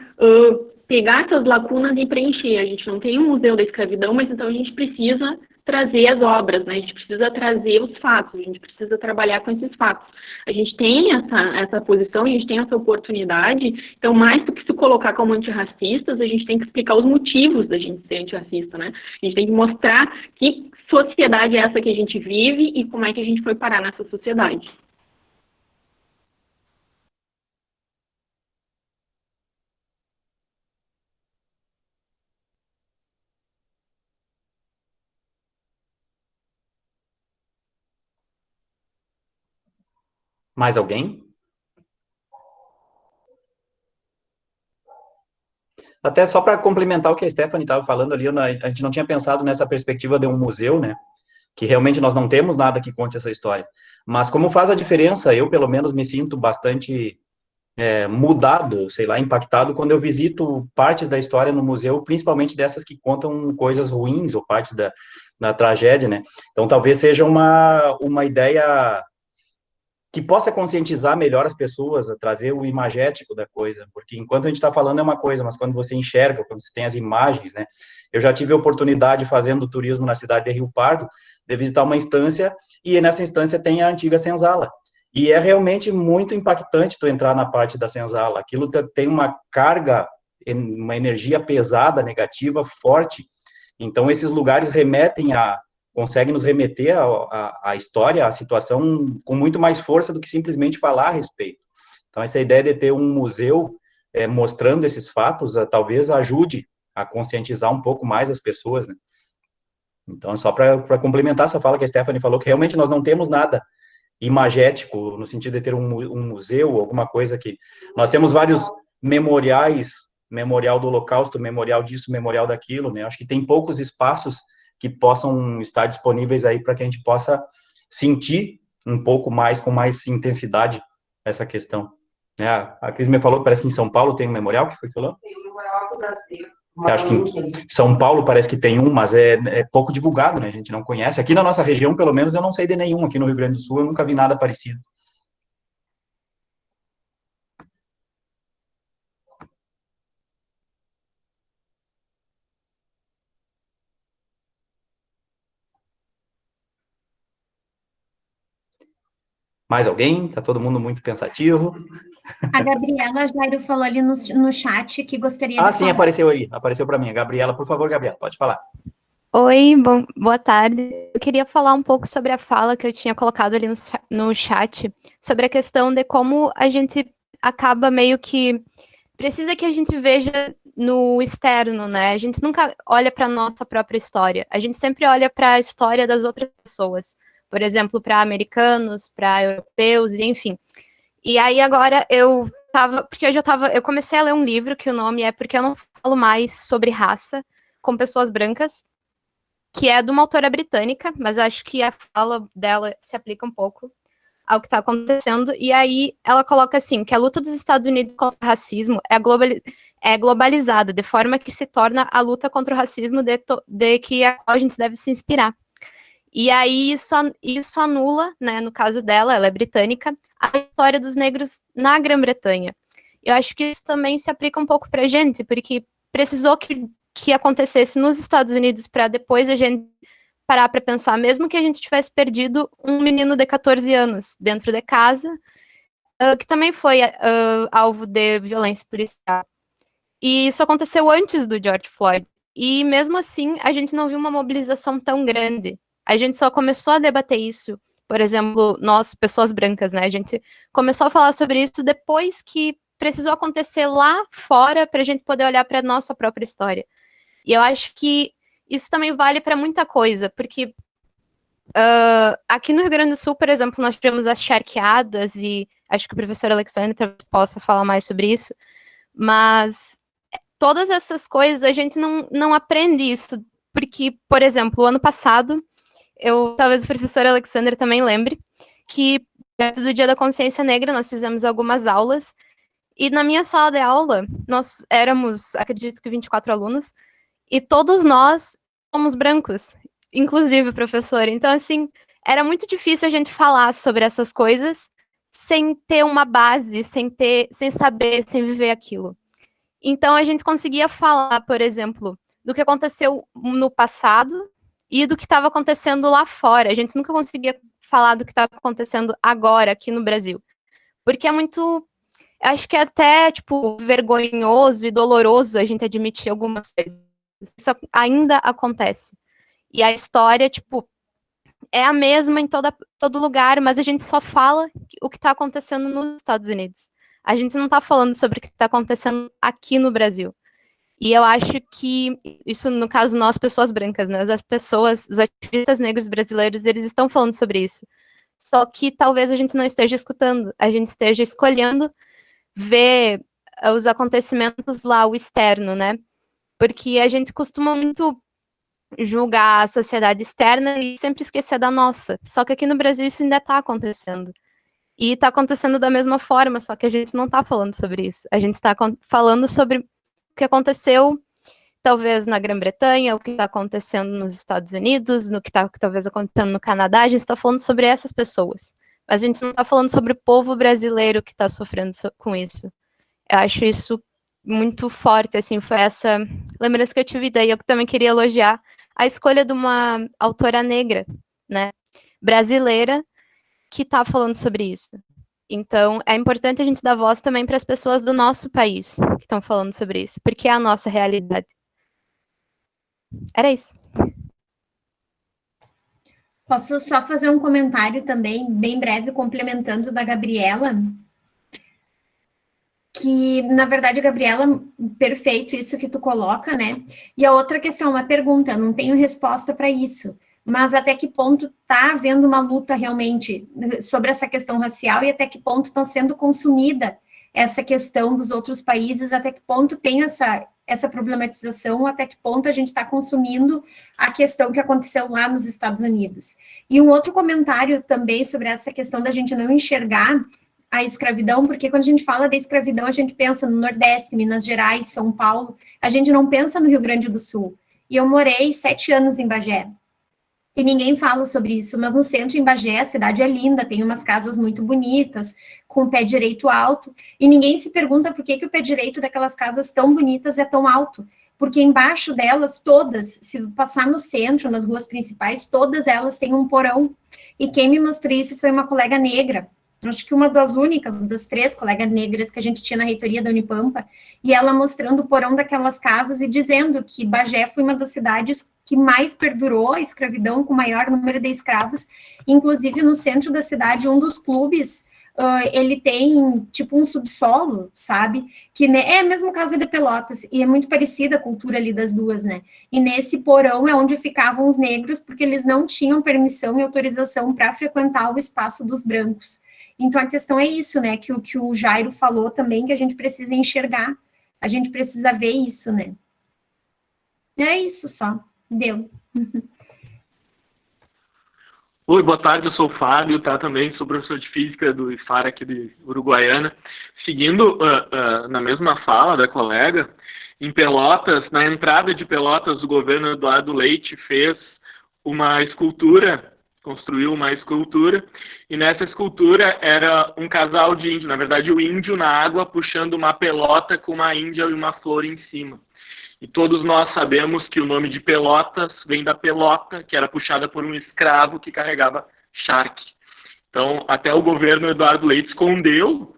pegar essas lacunas e preencher. A gente não tem um museu da escravidão, mas então a gente precisa trazer as obras, né? A gente precisa trazer os fatos, a gente precisa trabalhar com esses fatos. A gente tem essa posição, a gente tem essa oportunidade, então mais do que se colocar como antirracistas, a gente tem que explicar os motivos da gente ser antirracista, né? A gente tem que mostrar que sociedade é essa que a gente vive e como é que a gente foi parar nessa sociedade. Mais alguém? Até só para complementar o que a Stephanie estava falando ali, a gente não tinha pensado nessa perspectiva de um museu, né? Que realmente nós não temos nada que conte essa história. Mas como faz a diferença, eu pelo menos me sinto bastante mudado, sei lá, impactado quando eu visito partes da história no museu, principalmente dessas que contam coisas ruins ou partes da tragédia, né? Então talvez seja uma ideia que possa conscientizar melhor as pessoas, trazer o imagético da coisa, porque enquanto a gente está falando é uma coisa, mas quando você enxerga, quando você tem as imagens, né? Eu já tive a oportunidade, fazendo turismo na cidade de Rio Pardo, de visitar uma instância, e nessa instância tem a antiga senzala, e é realmente muito impactante tu entrar na parte da senzala, aquilo tem uma carga, uma energia pesada, negativa, forte, então esses lugares consegue nos remeter à história, à situação, com muito mais força do que simplesmente falar a respeito. Então, essa ideia de ter um museu mostrando esses fatos, talvez ajude a conscientizar um pouco mais as pessoas, né? Então, só para complementar essa fala que a Stephanie falou, que realmente nós não temos nada imagético, no sentido de ter um museu, alguma coisa que... Nós temos vários memoriais, memorial do Holocausto, memorial disso, memorial daquilo, né? Acho que tem poucos espaços que possam estar disponíveis aí para que a gente possa sentir um pouco mais, com mais intensidade, essa questão. A Cris me falou que parece que em São Paulo tem um memorial, que foi que falou? Tem um memorial do Brasil. Acho que em São Paulo parece que tem um, mas é pouco divulgado, né? A gente não conhece. Aqui na nossa região, pelo menos, eu não sei de nenhum. Aqui no Rio Grande do Sul, eu nunca vi nada parecido. Mais alguém? Tá todo mundo muito pensativo. A Gabriela Jairo falou ali no chat que gostaria de sim, falar. apareceu aí. Apareceu para mim. Gabriela, por favor, Gabriela, pode falar. Oi, boa tarde. Eu queria falar um pouco sobre a fala que eu tinha colocado ali no chat, sobre a questão de como a gente acaba meio que... Precisa que a gente veja no externo, né? A gente nunca olha para a nossa própria história. A gente sempre olha para a história das outras pessoas. Por exemplo, para americanos, para europeus, enfim. E aí agora eu comecei a ler um livro que o nome é Porque Eu Não Falo Mais Sobre Raça com Pessoas Brancas, que é de uma autora britânica, mas eu acho que a fala dela se aplica um pouco ao que está acontecendo, e aí ela coloca assim, que a luta dos Estados Unidos contra o racismo é globalizada, de forma que se torna a luta contra o racismo de que a gente deve se inspirar. E aí isso anula, né, no caso dela, ela é britânica, a história dos negros na Grã-Bretanha. Eu acho que isso também se aplica um pouco para a gente, porque precisou que acontecesse nos Estados Unidos para depois a gente parar para pensar, mesmo que a gente tivesse perdido um menino de 14 anos dentro de casa, que também foi alvo de violência policial. E isso aconteceu antes do George Floyd. E mesmo assim, a gente não viu uma mobilização tão grande. A gente só começou a debater isso, por exemplo, nós, pessoas brancas, né? A gente começou a falar sobre isso depois que precisou acontecer lá fora para a gente poder olhar para a nossa própria história. E eu acho que isso também vale para muita coisa, porque aqui no Rio Grande do Sul, por exemplo, nós tivemos as charqueadas, e acho que o professor Alexandre possa falar mais sobre isso, mas todas essas coisas a gente não aprende isso, porque, por exemplo, o ano passado, talvez o professor Alexandre também lembre, que perto do Dia da Consciência Negra nós fizemos algumas aulas, e na minha sala de aula, nós éramos, acredito que 24 alunos, e todos nós somos brancos, inclusive o professor. Então, assim, era muito difícil a gente falar sobre essas coisas sem ter uma base, sem saber, sem viver aquilo. Então, a gente conseguia falar, por exemplo, do que aconteceu no passado e do que estava acontecendo lá fora. A gente nunca conseguia falar do que está acontecendo agora, aqui no Brasil. Porque é muito... Acho que é até, tipo, vergonhoso e doloroso a gente admitir algumas coisas. Isso ainda acontece. E a história, tipo, é a mesma em todo lugar, mas a gente só fala o que está acontecendo nos Estados Unidos. A gente não está falando sobre o que está acontecendo aqui no Brasil. E eu acho que, isso no caso nós, pessoas brancas, né? Os ativistas negros brasileiros, eles estão falando sobre isso. Só que talvez a gente não esteja escutando, a gente esteja escolhendo ver os acontecimentos lá, o externo, né? Porque a gente costuma muito julgar a sociedade externa e sempre esquecer da nossa. Só que aqui no Brasil isso ainda está acontecendo. E está acontecendo da mesma forma, só que a gente não está falando sobre isso. A gente está falando sobre o que aconteceu, talvez, na Grã-Bretanha, o que está acontecendo nos Estados Unidos, no que está talvez acontecendo no Canadá. A gente está falando sobre essas pessoas. Mas a gente não está falando sobre o povo brasileiro que está sofrendo com isso. Eu acho isso muito forte, assim, foi essa lembrança que eu tive daí. Eu também queria elogiar a escolha de uma autora negra, né, brasileira, que está falando sobre isso. Então, é importante a gente dar voz também para as pessoas do nosso país que estão falando sobre isso, porque é a nossa realidade. Era isso. Posso só fazer um comentário também, bem breve, complementando da Gabriela? Que, na verdade, Gabriela, perfeito isso que tu coloca, né? E a outra questão, uma pergunta, eu não tenho resposta para isso, mas até que ponto está havendo uma luta realmente sobre essa questão racial e até que ponto está sendo consumida essa questão dos outros países, até que ponto tem essa problematização, até que ponto a gente está consumindo a questão que aconteceu lá nos Estados Unidos. E um outro comentário também sobre essa questão da gente não enxergar a escravidão, porque quando a gente fala da escravidão, a gente pensa no Nordeste, Minas Gerais, São Paulo, a gente não pensa no Rio Grande do Sul. E eu morei 7 anos em Bagé, e ninguém fala sobre isso, mas no centro, em Bagé, a cidade é linda, tem umas casas muito bonitas, com pé direito alto, e ninguém se pergunta por que o pé direito daquelas casas tão bonitas é tão alto, porque embaixo delas, todas, se passar no centro, nas ruas principais, todas elas têm um porão, e quem me mostrou isso foi uma colega negra, acho que uma das únicas, das 3 colegas negras que a gente tinha na reitoria da Unipampa, e ela mostrando o porão daquelas casas e dizendo que Bagé foi uma das cidades que mais perdurou a escravidão, com maior número de escravos, inclusive no centro da cidade, um dos clubes, ele tem tipo um subsolo, sabe, que é o mesmo caso de Pelotas, e é muito parecida a cultura ali das duas, né, e nesse porão é onde ficavam os negros, porque eles não tinham permissão e autorização para frequentar o espaço dos brancos. Então, a questão é isso, né, que o Jairo falou também, que a gente precisa enxergar, a gente precisa ver isso, né. É isso só, deu. Oi, boa tarde, eu sou o Fábio, tá, também sou professor de Física do IFAR aqui de Uruguaiana. Seguindo na mesma fala da colega, em Pelotas, na entrada de Pelotas, o governo Eduardo Leite fez uma escultura construiu uma escultura, e nessa escultura era um casal de índio, na verdade o índio na água puxando uma pelota com uma índia e uma flor em cima. E todos nós sabemos que o nome de Pelotas vem da pelota, que era puxada por um escravo que carregava charque. Então, até o governo Eduardo Leite escondeu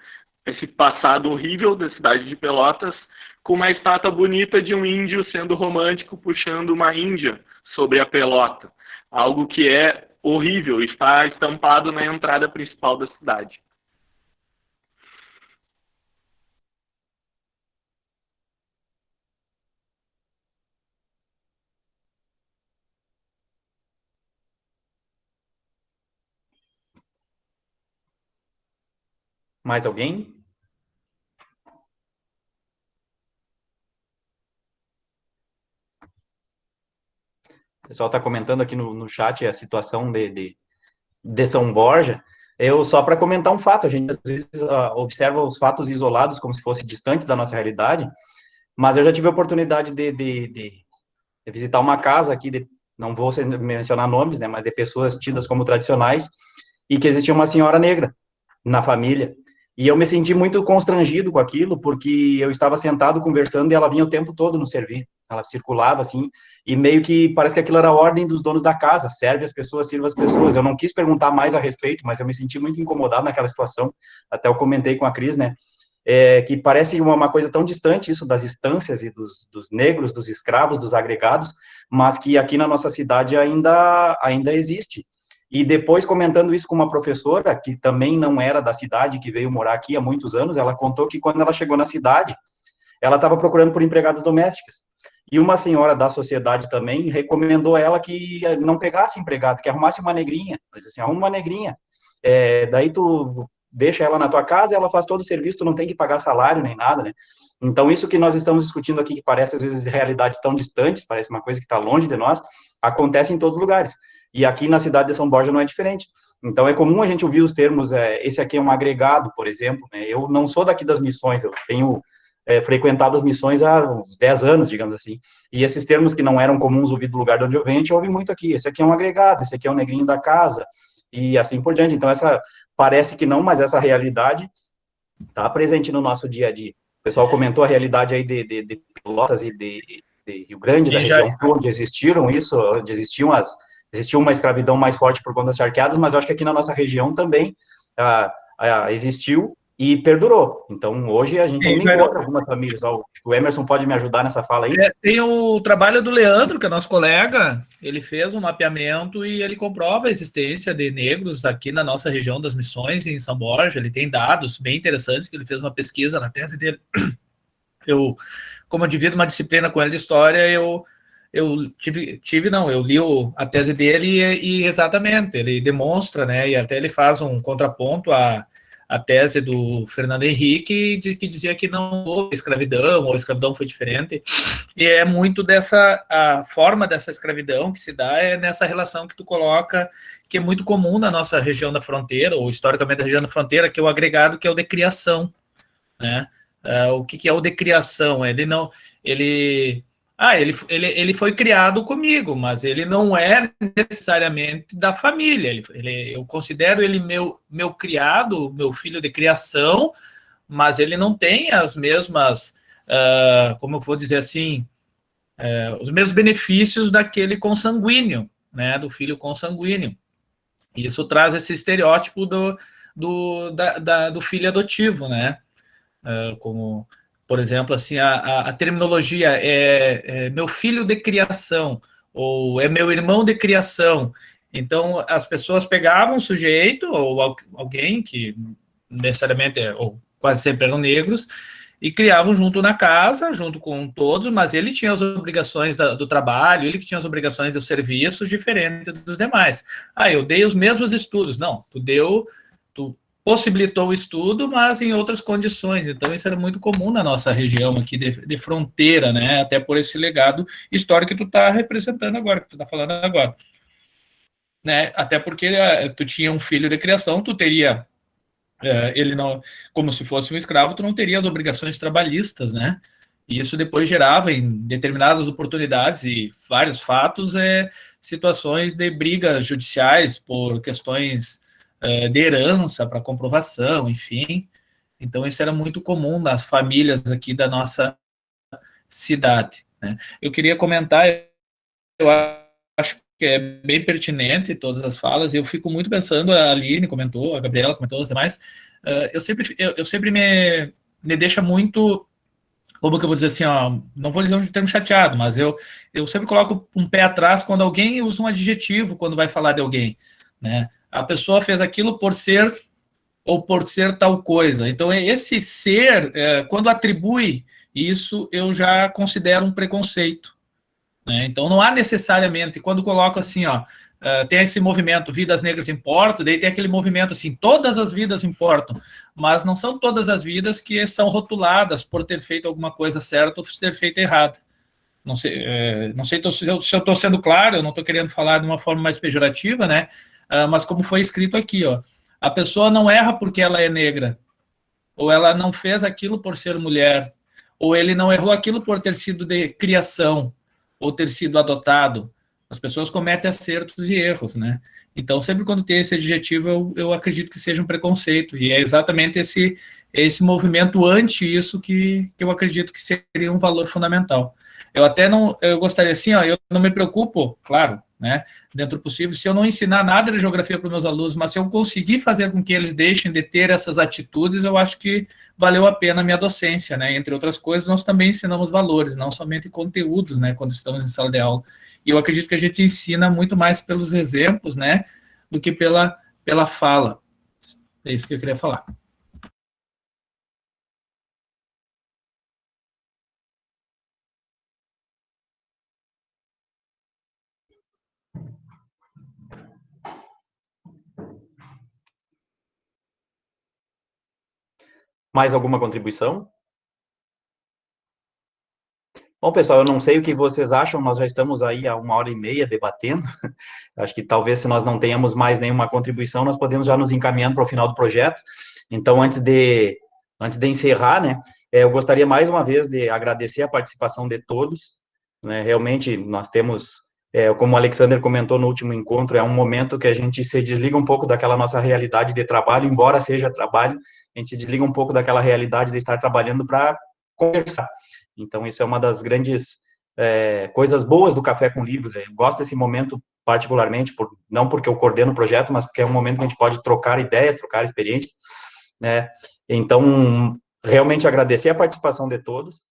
esse passado horrível da cidade de Pelotas com uma estátua bonita de um índio sendo romântico puxando uma índia sobre a pelota. Algo que é horrível, está estampado na entrada principal da cidade. Mais alguém? O pessoal está comentando aqui no chat a situação de São Borja. Eu, só para comentar um fato, a gente às vezes observa os fatos isolados como se fossem distantes da nossa realidade, mas eu já tive a oportunidade de visitar uma casa aqui, não vou mencionar nomes, né, mas de pessoas tidas como tradicionais, e que existia uma senhora negra na família. E eu me senti muito constrangido com aquilo, porque eu estava sentado conversando e ela vinha o tempo todo nos servir. Ela circulava assim, e meio que parece que aquilo era a ordem dos donos da casa, serve as pessoas, sirva as pessoas. Eu não quis perguntar mais a respeito, mas eu me senti muito incomodado naquela situação. Até eu comentei com a Cris, né, que parece uma coisa tão distante isso das instâncias e dos negros, dos escravos, dos agregados, mas que aqui na nossa cidade ainda existe. E depois, comentando isso com uma professora, que também não era da cidade, que veio morar aqui há muitos anos, ela contou que quando ela chegou na cidade, ela estava procurando por empregadas domésticas. E uma senhora da sociedade também recomendou a ela que não pegasse empregado, que arrumasse uma negrinha. Ela disse assim, arruma uma negrinha. Daí tu deixa ela na tua casa, ela faz todo o serviço, tu não tem que pagar salário nem nada, né? Então, isso que nós estamos discutindo aqui, que parece às vezes realidades tão distantes, parece uma coisa que está longe de nós, acontece em todos os lugares. E aqui na cidade de São Borja não é diferente. Então, é comum a gente ouvir os termos, esse aqui é um agregado, por exemplo, né? Eu não sou daqui das missões, eu tenho frequentado as missões há uns 10 anos, digamos assim, e esses termos que não eram comuns ouvir do lugar de onde eu venho, a gente ouve muito aqui, esse aqui é um agregado, esse aqui é um negrinho da casa, e assim por diante. Então, parece que não, mas essa realidade está presente no nosso dia a dia. O pessoal comentou a realidade aí de Pelotas e de Rio Grande, da região onde existiram isso, onde existiu uma escravidão mais forte por conta das charqueadas, mas eu acho que aqui na nossa região também existiu e perdurou. Então, hoje a gente ainda encontra algumas famílias. O Emerson pode me ajudar nessa fala aí? Tem o trabalho do Leandro, que é nosso colega, ele fez um mapeamento e ele comprova a existência de negros aqui na nossa região das Missões, em São Borja. Ele tem dados bem interessantes, que ele fez uma pesquisa na tese dele. Como eu divido uma disciplina com ele de história, eu li a tese dele e exatamente, ele demonstra, né, e até ele faz um contraponto à tese do Fernando Henrique, que dizia que não houve escravidão, ou a escravidão foi diferente, e é muito a forma dessa escravidão que se dá é nessa relação que tu coloca, que é muito comum na nossa região da fronteira, ou historicamente da região da fronteira, que é o agregado, que é o de criação, né? O que é o de criação? Ele foi criado comigo, mas ele não é necessariamente da família. Eu considero ele meu criado, meu filho de criação, mas ele não tem as mesmas, como eu vou dizer assim, os mesmos benefícios daquele consanguíneo, né, do filho consanguíneo. E isso traz esse estereótipo do filho adotivo, né? Como, por exemplo, assim, a terminologia é meu filho de criação, ou é meu irmão de criação. Então, as pessoas pegavam um sujeito, ou alguém que necessariamente, ou quase sempre eram negros, e criavam junto na casa, junto com todos, mas ele tinha as obrigações do trabalho, ele que tinha as obrigações dos serviços diferentes dos demais. Eu dei os mesmos estudos. Não, tu possibilitou o estudo, mas em outras condições. Então, isso era muito comum na nossa região aqui de fronteira, né? Até por esse legado histórico que tu está representando agora, que tu está falando agora. Né? Até porque tu tinha um filho de criação, tu teria, ele não, como se fosse um escravo, tu não teria as obrigações trabalhistas, né? E isso depois gerava, em determinadas oportunidades e vários fatos, situações de brigas judiciais por questões de herança para comprovação, enfim. Então, isso era muito comum nas famílias aqui da nossa cidade, né? Eu queria comentar, eu acho que é bem pertinente todas as falas, e eu fico muito pensando, a Aline comentou, a Gabriela comentou, os demais, eu sempre me deixa muito, como que eu vou dizer assim, ó, não vou dizer um termo chateado, mas eu sempre coloco um pé atrás quando alguém usa um adjetivo quando vai falar de alguém, né? A pessoa fez aquilo por ser ou por ser tal coisa. Então, esse ser, quando atribui isso, eu já considero um preconceito, né? Então, não há necessariamente, quando coloco assim, ó, tem esse movimento, vidas negras importam, daí tem aquele movimento assim, todas as vidas importam, mas não são todas as vidas que são rotuladas por ter feito alguma coisa certa ou ter feito errada. Não sei se eu estou sendo claro, eu não estou querendo falar de uma forma mais pejorativa, né? Mas como foi escrito aqui, ó, a pessoa não erra porque ela é negra, ou ela não fez aquilo por ser mulher, ou ele não errou aquilo por ter sido de criação, ou ter sido adotado. As pessoas cometem acertos e erros, né? Então, sempre quando tem esse adjetivo, eu acredito que seja um preconceito, e é exatamente esse movimento anti isso que eu acredito que seria um valor fundamental. Eu gostaria assim, ó, eu não me preocupo, claro, né, dentro do possível, se eu não ensinar nada de geografia para os meus alunos, mas se eu conseguir fazer com que eles deixem de ter essas atitudes, eu acho que valeu a pena a minha docência, né? Entre outras coisas, nós também ensinamos valores, não somente conteúdos, né, quando estamos em sala de aula. E eu acredito que a gente ensina muito mais pelos exemplos, né, do que pela fala. É isso que eu queria falar. Mais alguma contribuição? Bom, pessoal, eu não sei o que vocês acham, nós já estamos aí há 1h30 debatendo. Acho que talvez se nós não tenhamos mais nenhuma contribuição, nós podemos já nos encaminhando para o final do projeto. Então, antes de encerrar, né, eu gostaria mais uma vez de agradecer a participação de todos, né? Realmente, nós temos, como o Alexander comentou no último encontro, é um momento que a gente se desliga um pouco daquela nossa realidade de trabalho, embora seja trabalho, a gente se desliga um pouco daquela realidade de estar trabalhando para conversar. Então, isso é uma das grandes coisas boas do Café com Livros. Eu gosto desse momento particularmente, não porque eu coordeno o projeto, mas porque é um momento que a gente pode trocar ideias, trocar experiências, né? Então, realmente agradecer a participação de todos.